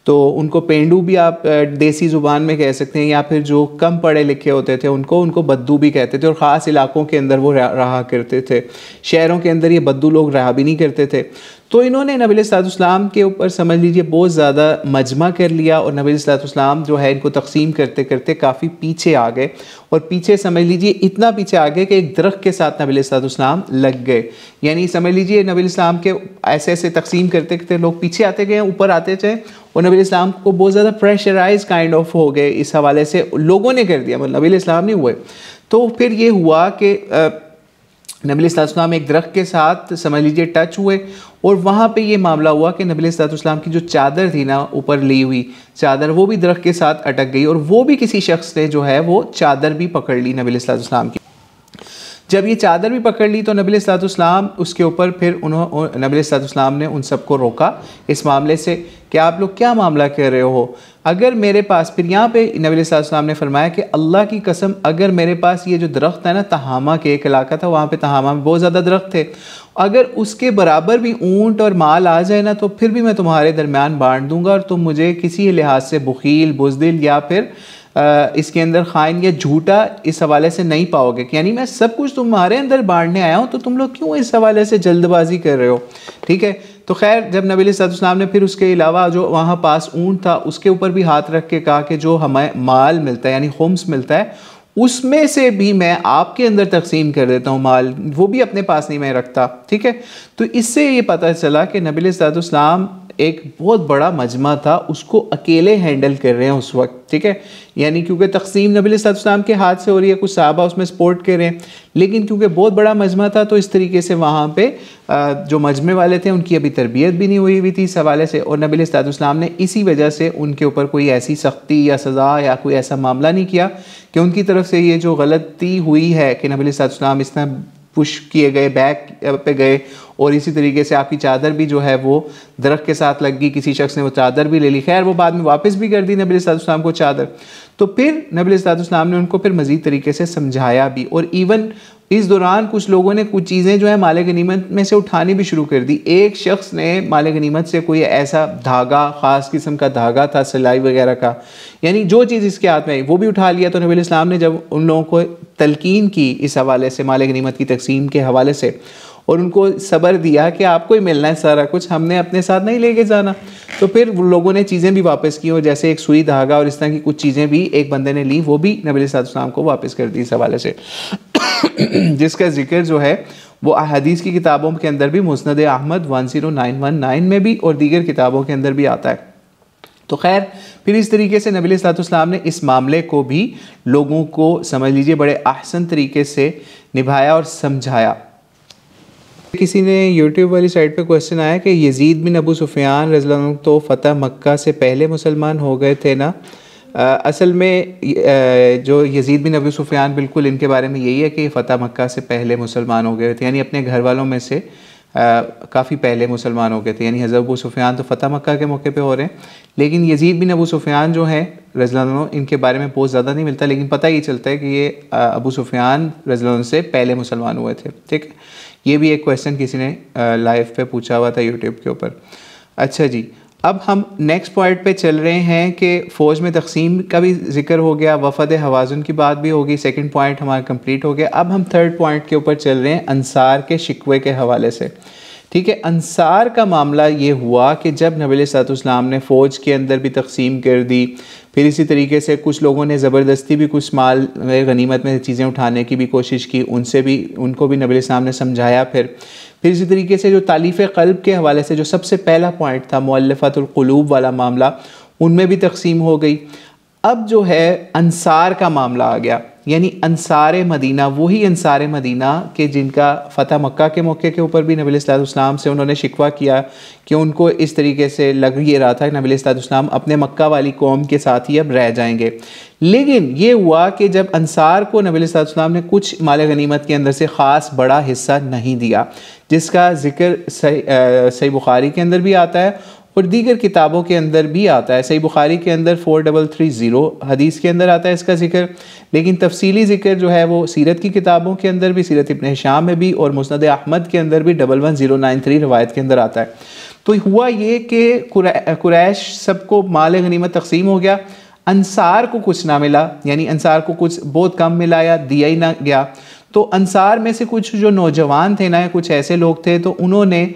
تو ان کو پینڈو بھی آپ دیسی زبان میں کہہ سکتے ہیں، یا پھر جو کم پڑھے لکھے ہوتے تھے ان کو بدو بھی کہتے تھے، اور خاص علاقوں کے اندر وہ رہا کرتے تھے، شہروں کے اندر یہ بدو لوگ رہا بھی نہیں کرتے تھے۔ تو انہوں نے نبی علیہ الصلوۃ والسلام کے اوپر سمجھ لیجئے بہت زیادہ مجمع کر لیا، اور نبی علیہ الصلوۃ والسلام جو ہے ان کو تقسیم کرتے کرتے کافی پیچھے آ گئے، اور پیچھے سمجھ لیجئے اتنا پیچھے آ گئے کہ ایک درخت کے ساتھ نبی علیہ الصلوۃ والسلام لگ گئے، یعنی سمجھ لیجئے نبی علیہ السلام کے ایسے ایسے تقسیم کرتے کرتے لوگ پیچھے آتے گئے، اوپر آتے تھے، اور نبی علیہ السلام کو بہت زیادہ پریشرائز کائنڈ آف ہو گئے، اس حوالے سے لوگوں نے کر دیا، مطلب نبی علیہ السلام نہیں ہوئے۔ تو پھر یہ ہوا کہ نبی علیہ الصلوۃ والسلام ایک درخت کے ساتھ سمجھ لیجئے ٹچ ہوئے، اور وہاں پہ یہ معاملہ ہوا کہ نبی علیہ الصلوۃ والسلام کی جو چادر تھی نا اوپر لی ہوئی چادر، وہ بھی درخت کے ساتھ اٹک گئی، اور وہ بھی کسی شخص نے جو ہے وہ چادر بھی پکڑ لی نبی علیہ الصلوۃ والسلام کی۔ جب یہ چادر بھی پکڑ لی تو نبی علیہ الصلوۃ والسلام اس کے اوپر پھر نبی علیہ الصلوۃ والسلام نے ان سب کو روکا اس معاملے سے کہ آپ لوگ کیا معاملہ کر رہے ہو، اگر میرے پاس، پھر یہاں پہ نبی علیہ الصلوۃ والسلام نے فرمایا کہ اللہ کی قسم اگر میرے پاس یہ جو درخت ہے نا، تہامہ کے ایک علاقہ تھا وہاں پہ تہامہ میں بہت زیادہ درخت تھے، اگر اس کے برابر بھی اونٹ اور مال آ جائے نا تو پھر بھی میں تمہارے درمیان بانٹ دوں گا، اور تم مجھے کسی لحاظ سے بخیل، بزدل یا پھر اس کے اندر خائن یا جھوٹا اس حوالے سے نہیں پاؤ گے، یعنی میں سب کچھ تمہارے اندر بانٹنے آیا ہوں، تو تم لوگ کیوں اس حوالے سے جلد بازی کر رہے ہو، ٹھیک ہے۔ تو خیر جب نبی علیہ الصلوۃ والسلام نے پھر اس کے علاوہ جو وہاں پاس اونٹ تھا اس کے اوپر بھی ہاتھ رکھ کے کہا کہ جو ہمیں مال ملتا ہے یعنی خمس ملتا ہے اس میں سے بھی میں آپ کے اندر تقسیم کر دیتا ہوں مال، وہ بھی اپنے پاس نہیں میں رکھتا، ٹھیک ہے۔ تو اس سے یہ پتہ چلا کہ نبی علیہ الصلوۃ والسلام ایک بہت بڑا مجمع تھا اس کو اکیلے ہینڈل کر رہے ہیں اس وقت، ٹھیک ہے، یعنی کیونکہ تقسیم نبی علیہ الصلوۃ والسلام کے ہاتھ سے ہو رہی ہے، کچھ صحابہ اس میں سپورٹ کر رہے ہیں، لیکن کیونکہ بہت بڑا مجمع تھا تو اس طریقے سے وہاں پہ جو مجمع والے تھے ان کی ابھی تربیت بھی نہیں ہوئی تھی اس حوالے سے، اور نبی علیہ الصلوۃ والسلام نے اسی وجہ سے ان کے اوپر کوئی ایسی سختی یا سزا یا کوئی ایسا معاملہ نہیں کیا کہ ان کی طرف سے یہ جو غلطی ہوئی ہے کہ نبی علیہ الصلوۃ والسلام اس طرح پش کیے گئے، بیک پہ گئے، اور اسی طریقے سے آپ کی چادر بھی جو ہے وہ درخت کے ساتھ لگ گئی، کسی شخص نے وہ چادر بھی لے لی، خیر وہ بعد میں واپس بھی کر دی نبی علیہ الصلوۃ والسلام کو چادر۔ تو پھر نبی علیہ الصلوۃ والسلام نے ان کو پھر مزید طریقے سے سمجھایا بھی، اور ایون اس دوران کچھ لوگوں نے کچھ چیزیں جو ہے مال غنیمت میں سے اٹھانی بھی شروع کر دی۔ ایک شخص نے مال غنیمت سے کوئی ایسا دھاگا، خاص قسم کا دھاگا تھا سلائی وغیرہ کا، یعنی جو چیز اس کے ہاتھ میں آئی وہ بھی اٹھا لیا۔ تو نبی علیہ السلام نے جب ان لوگوں کو تلقین کی اس حوالے سے مال غنیمت کی تقسیم کے حوالے سے، اور ان کو صبر دیا کہ آپ کو ہی ملنا ہے سارا کچھ، ہم نے اپنے ساتھ نہیں لے کے جانا، تو پھر لوگوں نے چیزیں بھی واپس کی، اور جیسے ایک سوئی دھاگا اور اس طرح کی کچھ چیزیں بھی ایک بندے نے لی، وہ بھی نبی علیہ الصلوۃ والسلام کو واپس کر دی اس حوالے سے، جس کا ذکر جو ہے وہ احادیث کی کتابوں کے اندر بھی مسند احمد 10919 میں بھی اور دیگر کتابوں کے اندر بھی آتا ہے۔ تو خیر پھر اس طریقے سے نبی علیہ الصلوۃ والسلام نے اس معاملے کو بھی لوگوں کو سمجھ لیجئے بڑے احسن طریقے سے نبھایا اور سمجھایا۔ کسی نے یوٹیوب والی سائٹ پہ کویسچن آیا کہ یزید بن ابو سفیان رضی اللہ عنہ تو فتح مکہ سے پہلے مسلمان ہو گئے تھے نا؟ اصل میں جو یزید بن ابو سفیان بالکل ان کے بارے میں یہی ہے کہ فتح مکہ سے پہلے مسلمان ہو گئے تھے، یعنی اپنے گھر والوں میں سے کافی پہلے مسلمان ہو گئے تھے، یعنی حضرت ابو سفیان تو فتح مکہ کے موقع پہ ہو رہے ہیں، لیکن یزید بن ابو سفیان جو ہیں رضی اللہ عنہ ان کے بارے میں بہت زیادہ نہیں ملتا، لیکن پتہ یہ چلتا ہے کہ یہ ابو سفیان رضی اللہ عنہ سے پہلے مسلمان ہوئے تھے، ٹھیک ہے۔ یہ بھی ایک کویسچن کسی نے لائیو پہ پوچھا ہوا تھا یوٹیوب کے اوپر۔ اچھا جی، اب ہم نیکسٹ پوائنٹ پہ چل رہے ہیں کہ فوج میں تقسیم کا بھی ذکر ہو گیا، وفد حوازن کی بات بھی ہوگی، سیکنڈ پوائنٹ ہمارا کمپلیٹ ہو گیا۔ اب ہم تھرڈ پوائنٹ کے اوپر چل رہے ہیں انصار کے شکوے کے حوالے سے، ٹھیک ہے۔ انصار کا معاملہ یہ ہوا کہ جب نبی علیہ الصلوۃ والسلام نے فوج کے اندر بھی تقسیم کر دی، پھر اسی طریقے سے کچھ لوگوں نے زبردستی بھی کچھ مال غنیمت میں چیزیں اٹھانے کی بھی کوشش کی، ان کو بھی نبی علیہ السلام نے سمجھایا۔ پھر اسی طریقے سے جو تالیف قلب کے حوالے سے جو سب سے پہلا پوائنٹ تھا مؤلفۃ القلوب والا معاملہ، ان میں بھی تقسیم ہو گئی۔ اب جو ہے انصار کا معاملہ آ گیا، یعنی انصار مدینہ، وہی انصار مدینہ کہ جن کا فتح مکہ کے موقع کے اوپر بھی نبی علیہ الصلوۃ والسلام سے انہوں نے شکوہ کیا کہ ان کو اس طریقے سے لگ یہ رہا تھا کہ نبی علیہ الصلوۃ والسلام اپنے مکہ والی قوم کے ساتھ ہی اب رہ جائیں گے۔ لیکن یہ ہوا کہ جب انصار کو نبی علیہ الصلوۃ والسلام نے کچھ مال غنیمت کے اندر سے خاص بڑا حصہ نہیں دیا، جس کا ذکر صحیح بخاری کے اندر بھی آتا ہے اور دیگر کتابوں کے اندر بھی آتا ہے۔ صحیح بخاری کے اندر 4330 حدیث کے اندر آتا ہے اس کا ذکر، لیکن تفصیلی ذکر جو ہے وہ سیرت کی کتابوں کے اندر بھی، سیرت ابن ہشام میں بھی اور مسند احمد کے اندر بھی 11093 روایت کے اندر آتا ہے۔ تو ہوا یہ کہ قریش سب کو مال غنیمت تقسیم ہو گیا، انصار کو کچھ نہ ملا، یعنی انصار کو کچھ بہت کم ملا یا دیا ہی نہ گیا۔ تو انصار میں سے کچھ جو نوجوان تھے نا، کچھ ایسے لوگ تھے، تو انہوں نے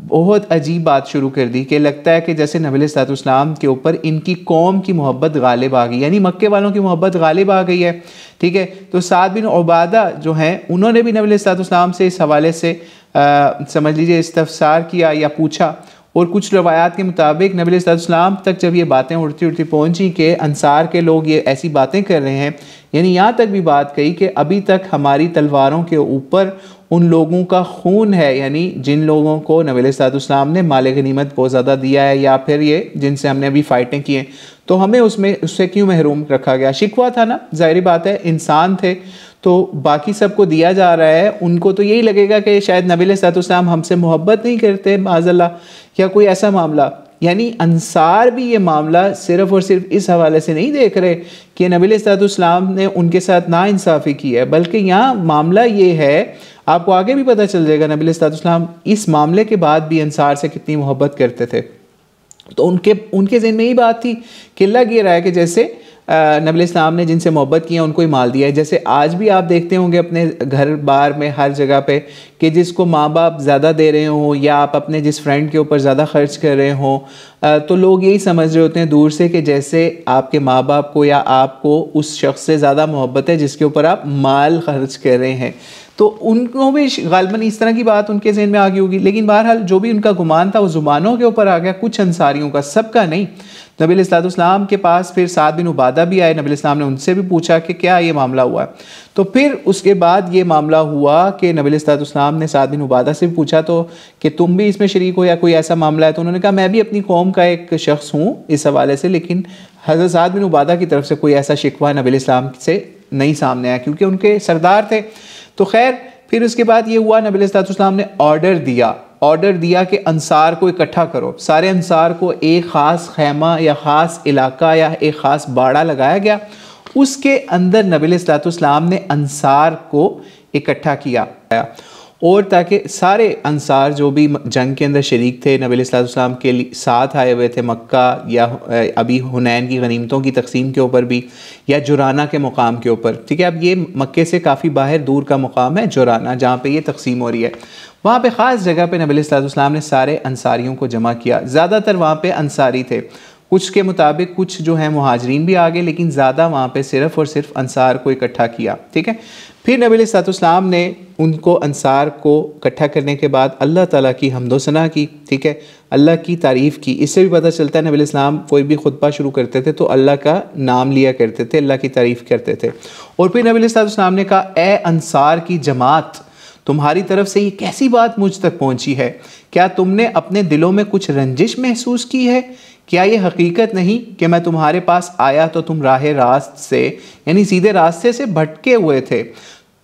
بہت عجیب بات شروع کر دی کہ لگتا ہے کہ جیسے نبی علیہ الصلوۃ والسلام کے اوپر ان کی قوم کی محبت غالب آ گئی، یعنی مکے والوں کی محبت غالب آ گئی ہے، ٹھیک ہے۔ تو سعد بن عبادہ جو ہیں انہوں نے بھی نبی علیہ الصلوۃ والسلام سے اس حوالے سے سمجھ لیجئے استفسار کیا یا پوچھا، اور کچھ روایات کے مطابق نبی علیہ الصلوۃ والسلام تک جب یہ باتیں اڑتی اڑتی پہنچی کہ انصار کے لوگ یہ ایسی باتیں کر رہے ہیں، یعنی یہاں تک بھی بات کہی کہ ابھی تک ہماری تلواروں کے اوپر ان لوگوں کا خون ہے، یعنی جن لوگوں کو نبی علیہ الصلوۃ والسلام نے مال غنیمت بہت زیادہ دیا ہے، یا پھر یہ جن سے ہم نے ابھی فائٹیں کی ہیں، تو ہمیں اس سے کیوں محروم رکھا گیا؟ شکوہ تھا نا، ظاہری بات ہے، انسان تھے تو باقی سب کو دیا جا رہا ہے، ان کو تو یہی لگے گا کہ شاید نبی علیہ الصلوۃ والسلام ہم سے محبت نہیں کرتے معاذ اللہ، یا کوئی ایسا معاملہ۔ یعنی انصار بھی یہ معاملہ صرف اور صرف اس حوالے سے نہیں دیکھ رہے کہ نبی علیہ الصلوۃ والسلام نے ان کے ساتھ ناانصافی کی ہے، بلکہ یہاں معاملہ یہ ہے، آپ کو آگے بھی پتہ چل جائے گا نبی علیہ الصلوۃ والسلام اس معاملے کے بعد بھی انصار سے کتنی محبت کرتے تھے۔ تو ان کے ذہن میں یہ بات تھی کہ لگ یہ رہا ہے کہ جیسے نبی علیہ السلام نے جن سے محبت کی ہے ان کو ہی مال دیا ہے۔ جیسے آج بھی آپ دیکھتے ہوں گے اپنے گھر بار میں ہر جگہ پہ کہ جس کو ماں باپ زیادہ دے رہے ہوں یا آپ اپنے جس فرینڈ کے اوپر زیادہ خرچ کر رہے ہوں، تو لوگ یہی سمجھ رہے ہوتے ہیں دور سے کہ جیسے آپ کے ماں باپ کو یا آپ کو اس شخص سے زیادہ محبت ہے جس کے اوپر آپ مال خرچ کر رہے ہیں۔ تو ان کو بھی غالباً اس طرح کی بات ان کے ذہن میں آ گئی ہوگی، لیکن بہرحال جو بھی ان کا گمان تھا وہ زبانوں کے اوپر آ گیا، کچھ انصاریوں کا، سب کا نہیں۔ نبی علیہ الصلوۃ والسلام کے پاس پھر سعد بن عبادہ بھی آئے، نبی علیہ السلام نے ان سے بھی پوچھا کہ کیا یہ معاملہ ہوا ہے۔ تو پھر اس کے بعد یہ معاملہ ہوا کہ نبی علیہ الصلوۃ والسلام نے سعد بن عبادہ سے بھی پوچھا تو کہ تم بھی اس میں شریک ہو یا کوئی ایسا معاملہ ہے؟ تو انہوں نے کہا میں بھی اپنی قوم کا ایک شخص ہوں اس حوالے سے، لیکن حضرت سعد بن عبادہ کی طرف سے کوئی ایسا شکوہ نبی علیہ السلام سے نہیں سامنے آیا کیونکہ ان کے سردار تھے۔ تو خیر پھر اس کے بعد یہ ہوا، نبی علیہ الصلوۃ والسلام نے آرڈر دیا کہ انصار کو اکٹھا کرو، سارے انصار کو ایک خاص خیمہ یا خاص علاقہ یا ایک خاص باڑہ لگایا گیا، اس کے اندر نبی علیہ الصلوۃ والسلام نے انصار کو اکٹھا کیا، اور تاکہ سارے انصار جو بھی جنگ کے اندر شریک تھے نبی علیہ الصلوۃ والسلام کے ساتھ آئے ہوئے تھے مکہ یا ابھی حنین کی غنیمتوں کی تقسیم کے اوپر بھی یا جرانہ کے مقام کے اوپر، ٹھیک ہے، اب یہ مکے سے کافی باہر دور کا مقام ہے جرانہ جہاں پہ یہ تقسیم ہو رہی ہے، وہاں پہ خاص جگہ پہ نبی علیہ الصلوۃ والسلام نے سارے انصاریوں کو جمع کیا۔ زیادہ تر وہاں پہ انصاری تھے، کچھ کے مطابق کچھ جو ہیں مہاجرین بھی آگے، لیکن زیادہ وہاں پہ صرف اور صرف انصار کو اکٹھا کیا، ٹھیک ہے۔ پھر نبی علیہ الصلوۃ والسلام نے ان کو انصار کو اکٹھا کرنے کے بعد اللہ تعالیٰ کی حمد و ثنا کی، ٹھیک ہے، اللہ کی تعریف کی۔ اس سے بھی پتہ چلتا ہے نبی علیہ السلام کوئی بھی خطبہ شروع کرتے تھے تو اللہ کا نام لیا کرتے تھے، اللہ کی تعریف کرتے تھے۔ اور پھر نبی علیہ الصلوۃ والسلام نے کہا اے انصار کی جماعت، تمہاری طرف سے یہ کیسی بات مجھ تک پہنچی ہے؟ کیا تم نے اپنے دلوں میں کچھ رنجش محسوس کی ہے؟ کیا یہ حقیقت نہیں کہ میں تمہارے پاس آیا تو تم راہ راست سے یعنی سیدھے راستے سے بھٹکے ہوئے تھے،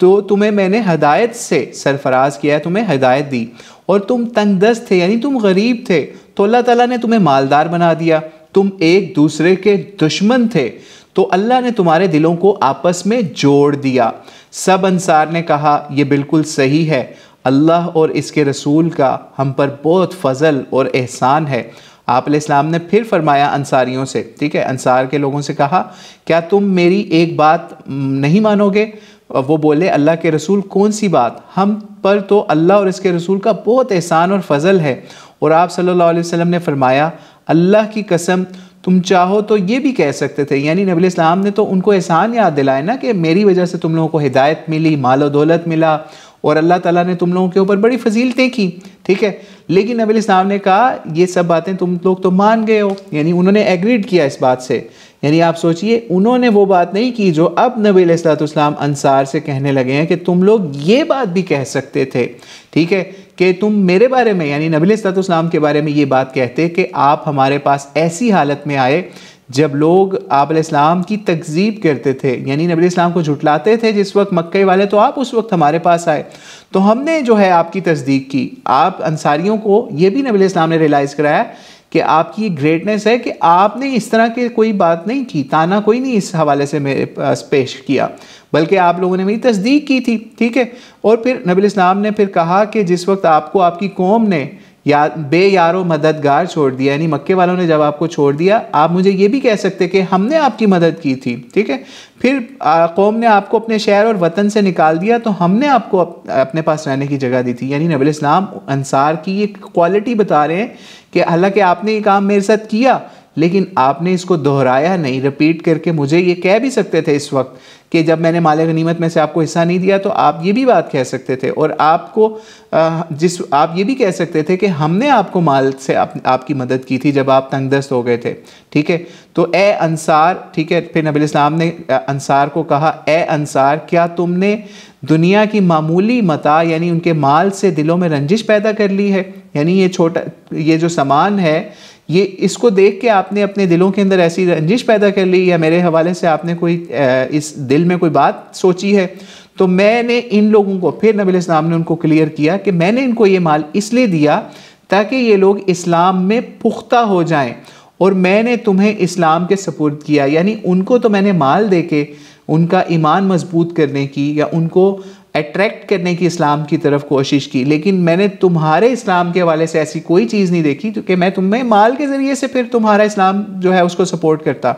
تو تمہیں میں نے ہدایت سے سرفراز کیا ہے، تمہیں ہدایت دی، اور تم تنگ دست تھے یعنی تم غریب تھے تو اللہ تعالیٰ نے تمہیں مالدار بنا دیا، تم ایک دوسرے کے دشمن تھے تو اللہ نے تمہارے دلوں کو آپس میں جوڑ دیا۔ سب انصار نے کہا یہ بالکل صحیح ہے، اللہ اور اس کے رسول کا ہم پر بہت فضل اور احسان ہے۔ آپ علیہ السلام نے پھر فرمایا انصاریوں سے، ٹھیک ہے، انصار کے لوگوں سے کہا کیا تم میری ایک بات نہیں مانو گے؟ وہ بولے اللہ کے رسول کون سی بات؟ ہم پر تو اللہ اور اس کے رسول کا بہت احسان اور فضل ہے۔ اور آپ صلی اللہ علیہ وسلم نے فرمایا اللہ کی قسم تم چاہو تو یہ بھی کہہ سکتے تھے، یعنی نبی علیہ السلام نے تو ان کو احسان یاد دلائے نا کہ میری وجہ سے تم لوگوں کو ہدایت ملی، مال و دولت ملا، اور اللہ تعالیٰ نے تم لوگوں کے اوپر بڑی فضیلتیں کی، ٹھیک ہے، لیکن نبی علیہ السلام نے کہا یہ سب باتیں تم لوگ تو مان گئے ہو، یعنی انہوں نے ایگریڈ کیا اس بات سے یعنی آپ سوچئے انہوں نے وہ بات نہیں کی جو اب نبی علیہ الصلوۃ والسلام انصار سے کہنے لگے ہیں کہ تم لوگ یہ بات بھی کہہ سکتے تھے، ٹھیک ہے، کہ تم میرے بارے میں یعنی نبی علیہ الصلوۃ والسلام کے بارے میں یہ بات کہتے کہ آپ ہمارے پاس ایسی حالت میں آئے جب لوگ آپ علیہ السلام کی تکذیب کرتے تھے، یعنی نبی علیہ السلام کو جھٹلاتے تھے جس وقت مکے والے، تو آپ اس وقت ہمارے پاس آئے تو ہم نے جو ہے آپ کی تصدیق کی۔ آپ انصاریوں کو یہ بھی نبی علیہ السلام نے ریلائز کرایا کہ آپ کی گریٹنس ہے کہ آپ نے اس طرح کے کوئی بات نہیں کی، تانا کوئی نہیں اس حوالے سے میرے پاس پیش کیا، بلکہ آپ لوگوں نے میری تصدیق کی تھی، ٹھیک ہے۔ اور پھر نبی علیہ السلام نے پھر کہا کہ جس وقت آپ کو آپ کی قوم نے بے یار و مددگار چھوڑ دیا، یعنی مکے والوں نے جب آپ کو چھوڑ دیا، آپ مجھے یہ بھی کہہ سکتے کہ ہم نے آپ کی مدد کی تھی، ٹھیک ہے۔ پھر قوم نے آپ کو اپنے شہر اور وطن سے نکال دیا تو ہم نے آپ کو اپنے پاس رہنے کی جگہ دی تھی، یعنی نبی علیہ السلام انصار کی یہ کوالٹی بتا رہے ہیں کہ حالانکہ آپ نے یہ کام میرے ساتھ کیا لیکن آپ نے اس کو دہرایا نہیں، رپیٹ کر کے مجھے یہ کہہ بھی سکتے تھے اس وقت کہ جب میں نے مال غنیمت میں سے آپ کو حصہ نہیں دیا تو آپ یہ بھی بات کہہ سکتے تھے، اور آپ یہ بھی کہہ سکتے تھے کہ ہم نے آپ کو مال سے آپ کی مدد کی تھی جب آپ تنگ دست ہو گئے تھے، ٹھیک ہے۔ تو اے انصار، ٹھیک ہے، پھر نبی علیہ السلام نے انصار کو کہا اے انصار کیا تم نے دنیا کی معمولی متاع یعنی ان کے مال سے دلوں میں رنجش پیدا کر لی ہے، یعنی یہ جو سامان ہے یہ اس کو دیکھ کے آپ نے اپنے دلوں کے اندر ایسی رنجش پیدا کر لی یا میرے حوالے سے آپ نے کوئی اس دل میں کوئی بات سوچی ہے؟ تو میں نے ان لوگوں کو، پھر نبی علیہ السلام نے ان کو کلیئر کیا کہ میں نے ان کو یہ مال اس لیے دیا تاکہ یہ لوگ اسلام میں پختہ ہو جائیں، اور میں نے تمہیں اسلام کے سپرد کیا، یعنی ان کو تو میں نے مال دے کے ان کا ایمان مضبوط کرنے کی یا ان کو اٹریکٹ کرنے کی اسلام کی طرف کوشش کی، لیکن میں نے تمہارے اسلام کے حوالے سے ایسی کوئی چیز نہیں دیکھی کہ میں تمہیں مال کے ذریعے سے پھر تمہارا اسلام جو ہے اس کو سپورٹ کرتا۔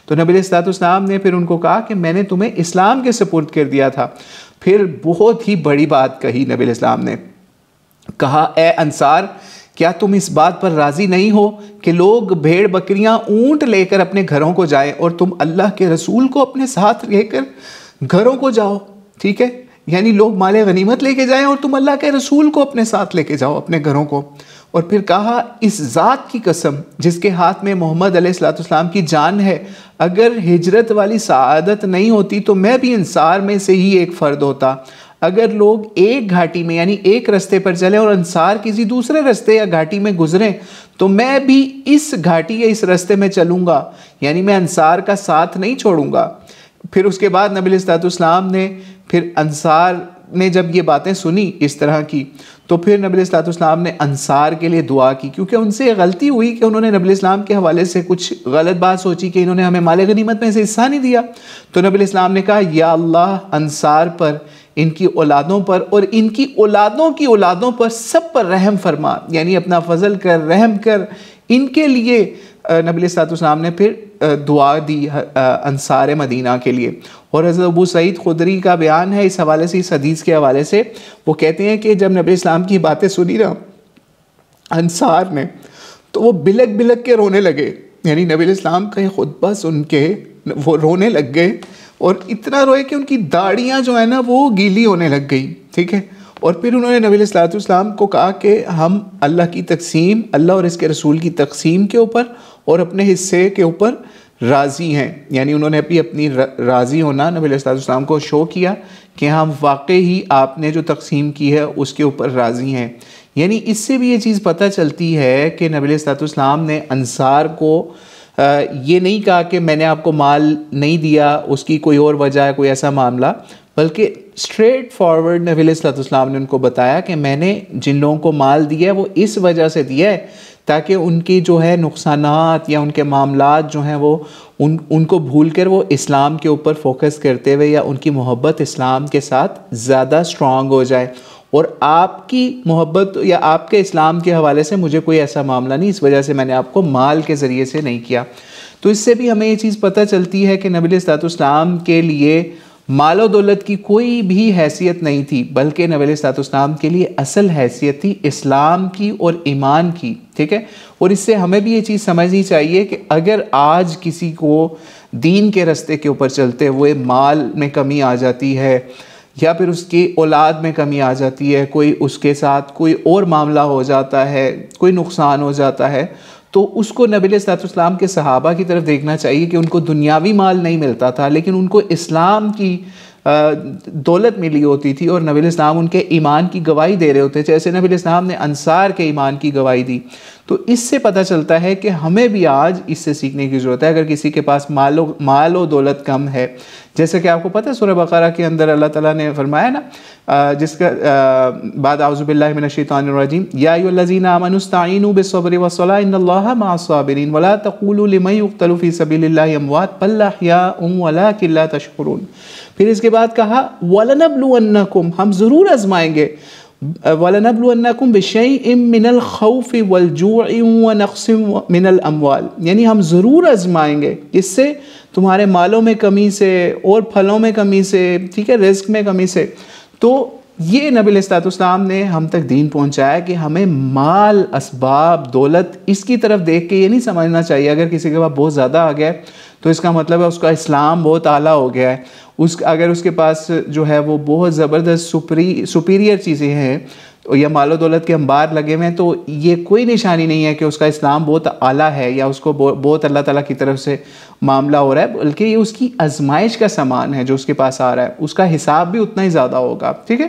تو نبی علیہ السلام نے پھر ان کو کہا کہ میں نے تمہیں اسلام کے سپورٹ کر دیا تھا۔ پھر بہت ہی بڑی بات کہی نبی علیہ السلام نے، کہا اے انصار کیا تم اس بات پر راضی نہیں ہو کہ لوگ بھیڑ بکریاں اونٹ لے کر اپنے گھروں کو جائیں اور تم اللہ کے رسول کو اپنے ساتھ لے کر گھروں کو جاؤ، ٹھیک ہے، یعنی لوگ مال غنیمت لے کے جائیں اور تم اللہ کے رسول کو اپنے ساتھ لے کے جاؤ اپنے گھروں کو۔ اور پھر کہا اس ذات کی قسم جس کے ہاتھ میں محمد علیہ السلام کی جان ہے، اگر ہجرت والی سعادت نہیں ہوتی تو میں بھی انصار میں سے ہی ایک فرد ہوتا۔ اگر لوگ ایک گھاٹی میں یعنی ایک رستے پر چلیں اور انصار کسی دوسرے رستے یا گھاٹی میں گزریں تو میں بھی اس گھاٹی یا اس رستے میں چلوں گا، یعنی میں انصار کا ساتھ نہیں چھوڑوں گا۔ پھر اس کے بعد نبی علیہ السلام نے پھر انصار نے جب یہ باتیں سنی اس طرح کی تو پھر نبی علیہ السلام نے انصار کے لیے دعا کی، کیونکہ ان سے غلطی ہوئی کہ انہوں نے نبی علیہ السلام کے حوالے سے کچھ غلط بات سوچی کہ انہوں نے ہمیں مال غنیمت میں سے حصہ نہیں دیا۔ تو نبی علیہ السلام نے کہا یا اللہ انصار پر، ان کی اولادوں پر اور ان کی اولادوں کی اولادوں پر سب پر رحم فرما، یعنی اپنا فضل کر، رحم کر ان کے لیے۔ نبی علیہ السلام نے پھر دعا دی انصار مدینہ کے لیے۔ اور حضرت ابو سعید خدری کا بیان ہے اس حوالے سے، اس حدیث کے حوالے سے، وہ کہتے ہیں کہ جب نبی اسلام کی باتیں سنی نا انصار نے تو وہ بلک بلک کے رونے لگے، یعنی نبی السلام کا یہ خطبہ سن کے وہ رونے لگ گئے، اور اتنا روئے کہ ان کی داڑیاں جو ہے نا وہ گیلی ہونے لگ گئی، ٹھیک ہے۔ اور پھر انہوں نے نبی علیہ السلام کو کہا کہ ہم اللہ کی تقسیم، اللہ اور اس کے رسول کی تقسیم کے اوپر اور اپنے حصے کے اوپر راضی ہیں، یعنی انہوں نے اپنی راضی ہونا نبی علیہ السلام کو شو کیا کہ ہم واقعی ہی آپ نے جو تقسیم کی ہے اس کے اوپر راضی ہیں۔ یعنی اس سے بھی یہ چیز پتہ چلتی ہے کہ نبی علیہ السلام نے انصار کو یہ نہیں کہا کہ میں نے آپ کو مال نہیں دیا، اس کی کوئی اور وجہ ہے، کوئی ایسا معاملہ، بلکہ اسٹریٹ فارورڈ نبی علیہ السلام نے ان کو بتایا کہ میں نے جن لوگوں کو مال دیا ہے وہ اس وجہ سے دیا ہے تاکہ ان کی جو ہے نقصانات یا ان کے معاملات جو ہیں وہ ان کو بھول کر وہ اسلام کے اوپر فوکس کرتے ہوئے یا ان کی محبت اسلام کے ساتھ زیادہ اسٹرانگ ہو جائے، اور آپ کی محبت یا آپ کے اسلام کے حوالے سے مجھے کوئی ایسا معاملہ نہیں، اس وجہ سے میں نے آپ کو مال کے ذریعے سے نہیں کیا۔ تو اس سے بھی ہمیں یہ چیز پتہ چلتی ہے کہ نبی علیہ السلام کے لیے مال و دولت کی کوئی بھی حیثیت نہیں تھی، بلکہ نبی علیہ السلام کے لیے اصل حیثیت تھی اسلام کی اور ایمان کی، ٹھیک ہے۔ اور اس سے ہمیں بھی یہ چیز سمجھنی چاہیے کہ اگر آج کسی کو دین کے رستے کے اوپر چلتے ہوئے مال میں کمی آ جاتی ہے یا پھر اس کی اولاد میں کمی آ جاتی ہے، کوئی اس کے ساتھ کوئی اور معاملہ ہو جاتا ہے، کوئی نقصان ہو جاتا ہے، تو اس کو نبی علیہ الصلوۃ والسلام کے صحابہ کی طرف دیکھنا چاہیے کہ ان کو دنیاوی مال نہیں ملتا تھا لیکن ان کو اسلام کی دولت ملی ہوتی تھی، اور نبی علیہ السلام ان کے ایمان کی گواہی دے رہے ہوتے تھے، جیسے نبی علیہ السلام نے انصار کے ایمان کی گواہی دی۔ تو اس سے پتہ چلتا ہے کہ ہمیں بھی آج اس سے سیکھنے کی ضرورت ہے۔ اگر کسی کے پاس مال و دولت کم ہے، جیسے کہ آپ کو پتہ ہے سورہ بقرہ کے اندر اللہ تعالیٰ نے فرمایا نا، جس کا بعد اعوذ باللہ من الشیطان الرجیم، یا ایھا الذین آمنوا استعینوا بالصبر والصلاۃ ان اللہ مع الصابرین ولا تقولوا لمن یقتل فی سبیل اللہ اموات بل احیاء ولکن لا تشعرون۔ پھر اس کے بعد کہا وَلَنَبْلُوَنَّكُمْ، ہم ضرور آزمائیں گے، وَلَنَبْلُوَنَّكُمْ بِشَيْءٍ مِّنَ الْخَوْفِ وَالْجُوعِ وَنَقْصٍ مِّنَ الْأَمْوَالِ، یعنی ہم ضرور آزمائیں گے، اس سے تمہارے مالوں میں کمی سے اور پھلوں میں کمی سے، ٹھیک ہے، رزق میں کمی سے۔ تو یہ نبی علیہ السلام نے ہم تک دین پہنچایا کہ ہمیں مال، اسباب، دولت اس کی طرف دیکھ کے یہ نہیں سمجھنا چاہیے اگر کسی کے پاس بہت زیادہ آ گیا ہے تو اس کا مطلب ہے اس کا اسلام بہت اعلیٰ ہو گیا ہے، اگر اس کے پاس جو ہے وہ بہت زبردست سپیریئر چیزیں ہیں یا مال و دولت کے انبار لگے ہوئے ہیں، تو یہ کوئی نشانی نہیں ہے کہ اس کا اسلام بہت اعلیٰ ہے یا اس کو بہت اللہ تعالیٰ کی طرف سے معاملہ ہو رہا ہے، بلکہ یہ اس کی آزمائش کا سامان ہے جو اس کے پاس آ رہا ہے، اس کا حساب بھی اتنا ہی زیادہ ہوگا، ٹھیک ہے۔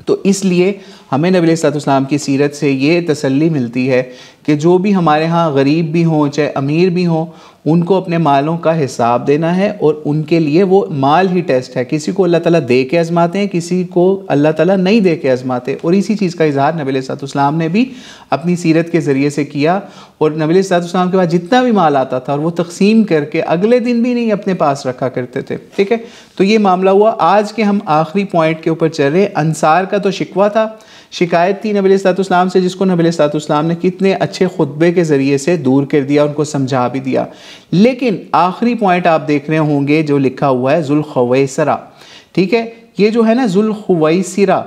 تو اس لیے ہمیں نبی علیہ السلام کی سیرت سے یہ تسلی ملتی ہے کہ جو بھی ہمارے ہاں غریب بھی ہوں چاہے امیر بھی ہوں، ان کو اپنے مالوں کا حساب دینا ہے، اور ان کے لیے وہ مال ہی ٹیسٹ ہے۔ کسی کو اللہ تعالیٰ دے کے آزماتے ہیں، کسی کو اللہ تعالیٰ نہیں دے کے آزماتے، اور اسی چیز کا اظہار نبی علیہ السلام نے بھی اپنی سیرت کے ذریعے سے کیا، اور نبی علیہ السلام کے پاس جتنا بھی مال آتا تھا اور وہ تقسیم کر کے اگلے دن بھی نہیں اپنے پاس رکھا کرتے تھے، ٹھیک ہے۔ تو یہ معاملہ ہوا۔ آج کے ہم آخری پوائنٹ کے اوپر چل رہے۔ انصار کا تو شکوہ تھا، شکایت تھی نبی علیہ السلام سے، جس کو نبی علیہ السلام نے کتنے اچھے خطبے کے ذریعے سے دور کر دیا، ان کو سمجھا بھی دیا۔ لیکن آخری پوائنٹ آپ دیکھ رہے ہوں گے جو لکھا ہوا ہے ذوالخویسرہ، ٹھیک ہے۔ یہ جو ہے نا ذوالخویسرہ،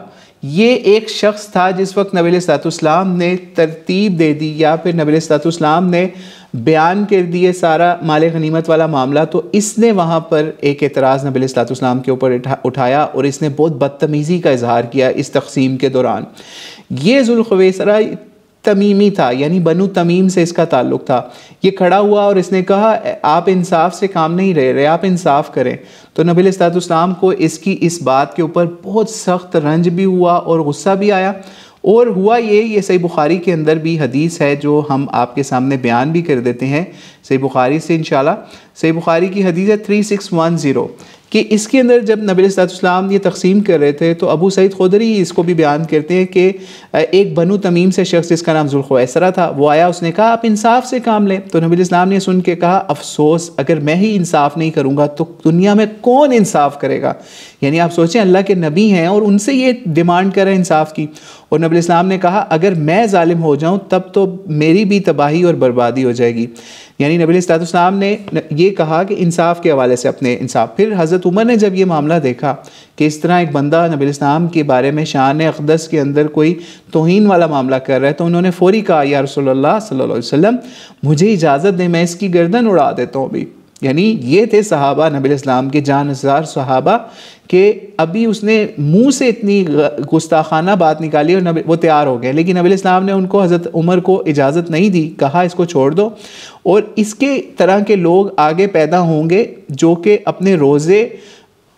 یہ ایک شخص تھا جس وقت نبی علیہ السلام نے ترتیب دے دی یا پھر نبی علیہ السلام نے بیان کر دیے سارا مال غنیمت والا معاملہ، تو اس نے وہاں پر ایک اعتراض نبی علیہ السلام کے اوپر اٹھایا اور اس نے بہت بدتمیزی کا اظہار کیا اس تقسیم کے دوران۔ یہ ذوالخویسرہ تمیمی تھا، یعنی بنو تمیم سے اس کا تعلق تھا۔ یہ کھڑا ہوا اور اس نے کہا آپ انصاف سے کام نہیں لے رہے، آپ انصاف کریں۔ تو نبی علیہ السلام کو اس بات کے اوپر بہت سخت رنج بھی ہوا اور غصہ بھی آیا، اور ہوا یہ صحیح بخاری کے اندر بھی حدیث ہے جو ہم آپ کے سامنے بیان بھی کر دیتے ہیں صحیح بخاری سے انشاءاللہ۔ صحیح بخاری کی حدیث ہے 3610 کہ اس کے اندر جب نبی علیہ السلام یہ تقسیم کر رہے تھے تو ابو سعید خدری اس کو بھی بیان کرتے ہیں کہ ایک بنو تمیم سے شخص جس کا نام ذوالخویسرہ تھا، وہ آیا، اس نے کہا آپ انصاف سے کام لیں۔ تو نبی علیہ السلام نے سن کے کہا افسوس، اگر میں ہی انصاف نہیں کروں گا تو دنیا میں کون انصاف کرے گا؟ یعنی آپ سوچیں اللہ کے نبی ہیں اور ان سے یہ ڈیمانڈ کر رہے ہیں انصاف کی۔ اور نبی علیہ السلام نے کہا اگر میں ظالم ہو جاؤں تب تو میری بھی تباہی اور بربادی ہو جائے گی۔ یعنی نبی علیہ السلام نے یہ کہا کہ انصاف کے حوالے سے اپنے انصاف۔ پھر حضرت عمر نے جب یہ معاملہ دیکھا کہ اس طرح ایک بندہ نبی علیہ السلام کے بارے میں شان اقدس کے اندر کوئی توہین والا معاملہ کر رہا ہے، تو انہوں نے فوری کہا یا رسول اللہ صلی اللہ علیہ وسلم مجھے اجازت دیں، میں اس کی گردن اڑا دیتا ہوں ابھی۔ یعنی یہ تھے صحابہ نبی علیہ السلام کے جان نثار صحابہ کہ ابھی اس نے منہ سے اتنی گستاخانہ بات نکالی اور وہ تیار ہو گئے، لیکن نبی علیہ السلام نے ان کو حضرت عمر کو اجازت نہیں دی، کہا اس کو چھوڑ دو۔ اور اس کے طرح کے لوگ آگے پیدا ہوں گے جو کہ اپنے روزے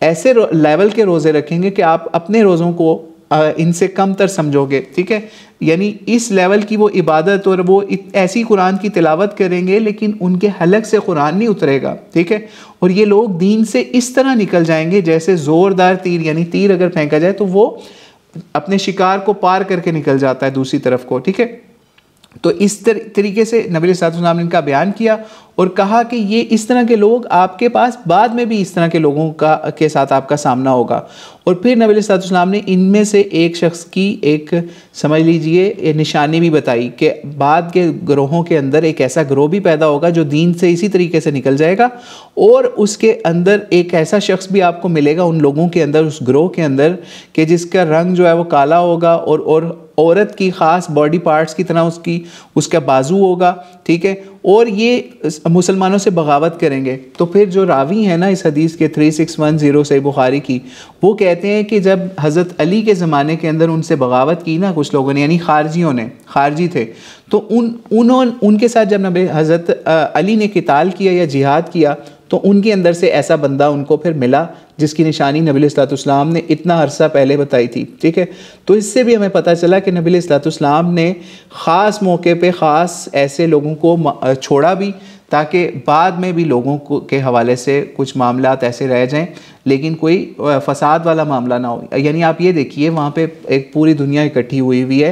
ایسے لیول کے روزے رکھیں گے کہ آپ اپنے روزوں کو ان سے کم تر سمجھو گے، ٹھیک ہے۔ یعنی اس لیول کی وہ عبادت اور وہ ایسی قرآن کی تلاوت کریں گے لیکن ان کے حلق سے قرآن نہیں اترے گا، ٹھیک ہے۔ اور یہ لوگ دین سے اس طرح نکل جائیں گے جیسے زوردار تیر، یعنی تیر اگر پھینکا جائے تو وہ اپنے شکار کو پار کر کے نکل جاتا ہے دوسری طرف کو، ٹھیک ہے۔ تو اس طریقے سے نبی علیہ السلام نے ان کا بیان کیا اور کہا کہ یہ اس طرح کے لوگ آپ کے پاس بعد میں بھی اس طرح کے لوگوں کے ساتھ آپ کا سامنا ہوگا۔ اور پھر نبی علیہ السلام نے ان میں سے ایک شخص کی ایک سمجھ لیجئے نشانی بھی بتائی کہ بعد کے گروہوں کے اندر ایک ایسا گروہ بھی پیدا ہوگا جو دین سے اسی طریقے سے نکل جائے گا، اور اس کے اندر ایک ایسا شخص بھی آپ کو ملے گا ان لوگوں کے اندر، اس گروہ کے اندر، کہ جس کا رنگ جو ہے وہ کالا ہوگا عورت کی خاص باڈی پارٹس کی طرح اس کا بازو ہوگا، ٹھیک ہے، اور یہ مسلمانوں سے بغاوت کریں گے. تو پھر جو راوی ہیں نا اس حدیث کے 3610 صحیح بخاری کی، وہ کہتے ہیں کہ جب حضرت علی کے زمانے کے اندر ان سے بغاوت کی نا کچھ لوگوں نے، یعنی خارجیوں نے، خارجی تھے، تو ان کے ساتھ جب حضرت علی نے قتال کیا یا جہاد کیا تو ان کے اندر سے ایسا بندہ ان کو پھر ملا جس کی نشانی نبی علیہ الصلوۃ والسلام نے اتنا عرصہ پہلے بتائی تھی، ٹھیک ہے. تو اس سے بھی ہمیں پتہ چلا کہ نبی علیہ الصلوۃ والسلام نے خاص موقع پہ خاص ایسے لوگوں کو چھوڑا بھی تاکہ بعد میں بھی لوگوں کے حوالے سے کچھ معاملات ایسے رہ جائیں لیکن کوئی فساد والا معاملہ نہ ہو. یعنی آپ یہ دیکھیے وہاں پہ ایک پوری دنیا اکٹھی ہوئی ہے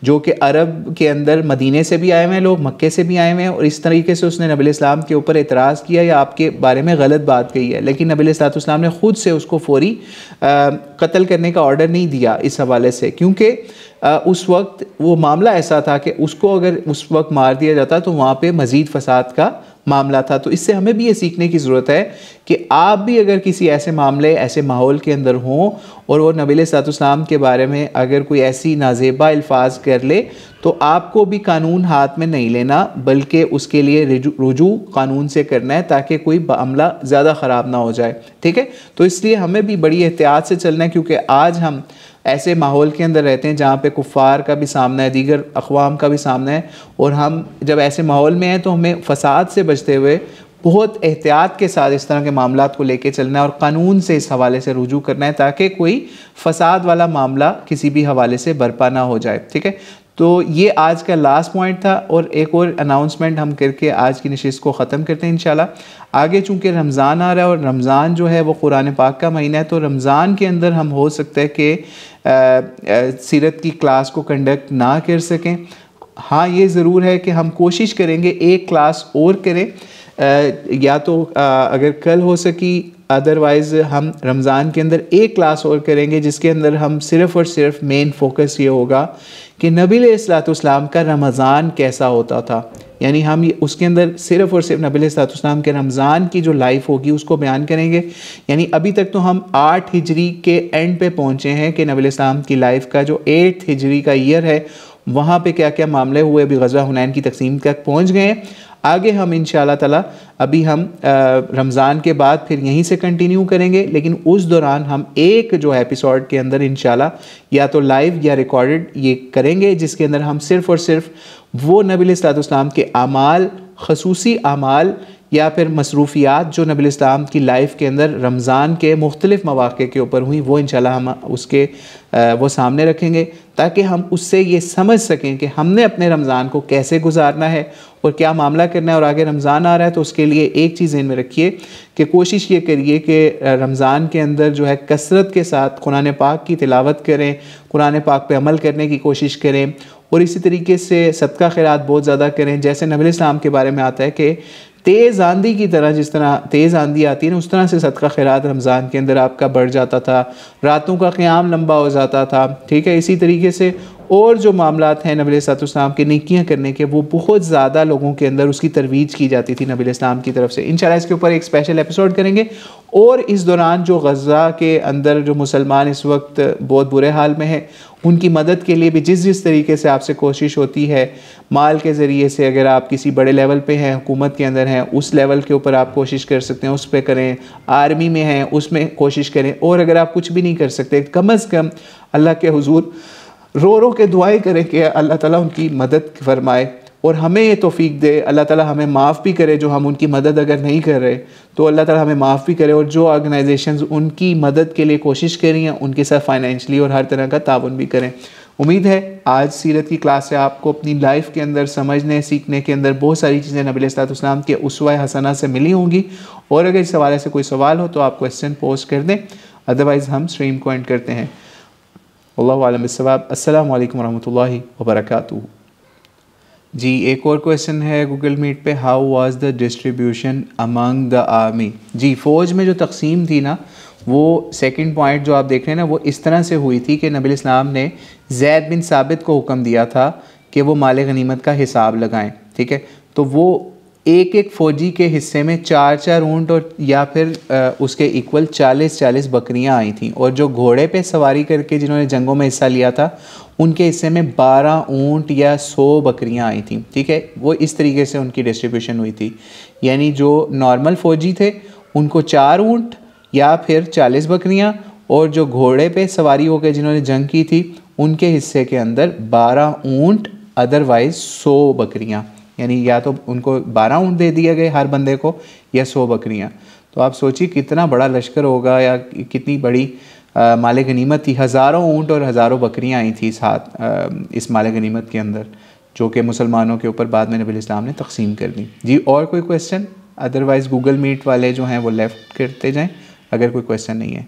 جو کہ عرب کے اندر مدینے سے بھی آئے ہوئے ہیں لوگ، مکے سے بھی آئے ہوئے ہیں، اور اس طریقے سے اس نے نبی علیہ السلام کے اوپر اعتراض کیا یا آپ کے بارے میں غلط بات کہی ہے، لیکن نبی علیہ الصلوۃ والسلام نے خود سے اس کو فوری قتل کرنے کا آرڈر نہیں دیا اس حوالے سے، کیونکہ اس وقت وہ معاملہ ایسا تھا کہ اس کو اگر اس وقت مار دیا جاتا تو وہاں پہ مزید فساد کا معاملہ تھا. تو اس سے ہمیں بھی یہ سیکھنے کی ضرورت ہے کہ آپ بھی اگر کسی ایسے معاملے ایسے ماحول کے اندر ہوں اور وہ نبی علیہ الصلوۃ والسلام کے بارے میں اگر کوئی ایسی نازیبا الفاظ کر لے تو آپ کو بھی قانون ہاتھ میں نہیں لینا بلکہ اس کے لیے رجوع قانون سے کرنا ہے تاکہ کوئی معاملہ زیادہ خراب نہ ہو جائے، ٹھیک ہے. تو اس لیے ہمیں بھی بڑی احتیاط سے چلنا ہے کیونکہ آج ہم ایسے ماحول کے اندر رہتے ہیں جہاں پہ کفار کا بھی سامنا ہے، دیگر اقوام کا بھی سامنا ہے، اور ہم جب ایسے ماحول میں ہیں تو ہمیں فساد سے بچتے ہوئے بہت احتیاط کے ساتھ اس طرح کے معاملات کو لے کے چلنا ہے اور قانون سے اس حوالے سے رجوع کرنا ہے تاکہ کوئی فساد والا معاملہ کسی بھی حوالے سے برپا نہ ہو جائے، ٹھیک ہے. تو یہ آج کا لاسٹ پوائنٹ تھا اور ایک اور اناؤنسمنٹ ہم کر کے آج کی نشست کو ختم کرتے ہیں انشاءاللہ. آگے چونکہ رمضان آ رہا ہے اور رمضان جو ہے وہ قرآن پاک کا مہینہ ہے، تو رمضان کے اندر ہم ہو سکتا ہے کہ سیرت کی کلاس کو کنڈکٹ نہ کر سکیں. ہاں یہ ضرور ہے کہ ہم کوشش کریں گے ایک کلاس اور کریں، یا تو اگر کل ہو سکی، ادروائز ہم رمضان کے اندر ایک کلاس اور کریں گے جس کے اندر ہم صرف اور صرف مین فوکس یہ ہوگا کہ نبی علیہ الصلوۃ والسلام کا رمضان کیسا ہوتا تھا. یعنی ہم اس کے اندر صرف اور صرف نبی علیہ الصلوۃ والسلام کے رمضان کی جو لائف ہوگی اس کو بیان کریں گے. یعنی ابھی تک تو ہم 8 ہجری کے اینڈ پہ پہنچے ہیں کہ نبی علیہ السلام کی لائف کا جو 8 ہجری کا ایئر ہے وہاں پہ کیا کیا معاملے ہوئے، ابھی غزوہ حنین کی تقسیم تک پہنچ گئے ہیں. آگے ہم انشاءاللہ تعالی ابھی ہم رمضان کے بعد پھر یہیں سے کنٹینیو کریں گے، لیکن اس دوران ہم ایک جو ایپیسوڈ کے اندر انشاءاللہ یا تو لائیو یا ریکارڈڈ یہ کریں گے جس کے اندر ہم صرف اور صرف وہ نبی علیہ الصلوۃ والسلام کے اعمال، خصوصی اعمال یا پھر مصروفیات جو نبی علیہ السلام کی لائف کے اندر رمضان کے مختلف مواقع کے اوپر ہوئیں وہ انشاءاللہ ہم اس کے وہ سامنے رکھیں گے تاکہ ہم اس سے یہ سمجھ سکیں کہ ہم نے اپنے رمضان کو کیسے گزارنا ہے اور کیا معاملہ کرنا ہے. اور آگے رمضان آ رہا ہے تو اس کے لیے ایک چیز ذہن میں رکھیے کہ کوشش یہ کریے کہ رمضان کے اندر جو ہے کثرت کے ساتھ قرآن پاک کی تلاوت کریں، قرآن پاک پہ عمل کرنے کی کوشش کریں، اور اسی طریقے سے صدقہ خیرات بہت زیادہ کریں. جیسے نبی علیہ السلام کے بارے میں آتا ہے کہ تیز آندھی کی طرح، جس طرح تیز آندھی آتی ہے نا اس طرح سے صدقہ خیرات رمضان کے اندر آپ کا بڑھ جاتا تھا، راتوں کا قیام لمبا ہو جاتا تھا، ٹھیک ہے. اسی طریقے سے اور جو معاملات ہیں نبی علیہ السلام کے نیکیاں کرنے کے وہ بہت زیادہ لوگوں کے اندر اس کی ترویج کی جاتی تھی نبی علیہ السلام کی طرف سے. انشاءاللہ اس کے اوپر ایک اسپیشل ایپیسوڈ کریں گے. اور اس دوران جو غزہ کے اندر جو مسلمان اس وقت بہت برے حال میں ہیں ان کی مدد کے لیے بھی جس طریقے سے آپ سے کوشش ہوتی ہے مال کے ذریعے سے، اگر آپ کسی بڑے لیول پہ ہیں، حکومت کے اندر ہیں، اس لیول کے اوپر آپ کوشش کر سکتے ہیں، اس پہ کریں. آرمی میں ہیں اس میں کوشش کریں. اور اگر آپ کچھ بھی نہیں کر سکتے کم از کم اللہ کے حضور رو کے دعائیں کریں کہ اللہ تعالیٰ ان کی مدد فرمائے اور ہمیں یہ توفیق دے. اللہ تعالیٰ ہمیں معاف بھی کرے جو ہم ان کی مدد اگر نہیں کر رہے تو اللہ تعالیٰ ہمیں معاف بھی کرے، اور جو آرگنائزیشنز ان کی مدد کے لیے کوشش کر رہی ہیں ان کے ساتھ فائنینشلی اور ہر طرح کا تعاون بھی کریں. امید ہے آج سیرت کی کلاس سے آپ کو اپنی لائف کے اندر سمجھنے سیکھنے کے اندر بہت ساری چیزیں نبی علیہ السلام کے اسوہ حسنہ سے ملی ہوں گی. اور اگر اس حوالے سے کوئی سوال ہو تو آپ کویسچن پوسٹ کر دیں، ادروائز ہم اسٹریم کو اینڈ کرتے ہیں. اللہ عالم بالصواب. السلام علیکم ورحمۃ اللہ وبرکاتہ. جی ایک اور کویسچن ہے گوگل میٹ پہ، how was the distribution among the army. جی فوج میں جو تقسیم تھی نا وہ سیکنڈ پوائنٹ جو آپ دیکھ رہے ہیں نا وہ اس طرح سے ہوئی تھی کہ نبی علیہ السلام نے زید بن ثابت کو حکم دیا تھا کہ وہ مال غنیمت کا حساب لگائیں، ٹھیک ہے. تو وہ ایک ایک فوجی کے حصے میں 4 اونٹ اور یا پھر اس کے ایکول 40 بکریاں آئی تھیں، اور جو گھوڑے پہ سواری کر کے جنہوں نے جنگوں میں حصہ لیا تھا ان کے حصے میں 12 اونٹ یا 100 بکریاں آئی تھیں، ٹھیک ہے. وہ اس طریقے سے ان کی ڈسٹریبیوشن ہوئی تھی. یعنی جو نارمل فوجی تھے ان کو 4 اونٹ یا پھر 40 بکریاں، اور جو گھوڑے پہ سواری ہو کے جنہوں نے جنگ کی تھی ان کے حصے کے اندر 12 اونٹ ادروائز 100 بکریاں. یعنی یا تو ان کو 12 اونٹ دے دیے گئے ہر بندے کو یا 100 بکریاں. تو آپ سوچیے کتنا بڑا لشکر ہوگا یا کتنی بڑی مال غنیمت تھی. ہزاروں اونٹ اور ہزاروں بکریاں آئی تھیں اس مال غنیمت کے اندر، جو کہ مسلمانوں کے اوپر بعد میں نبی الاسلام نے تقسیم کر دی. جی اور کوئی کویسچن؟ ادروائز گوگل میٹ والے جو ہیں وہ لیفٹ کرتے جائیں اگر کوئی کویسچن نہیں ہے.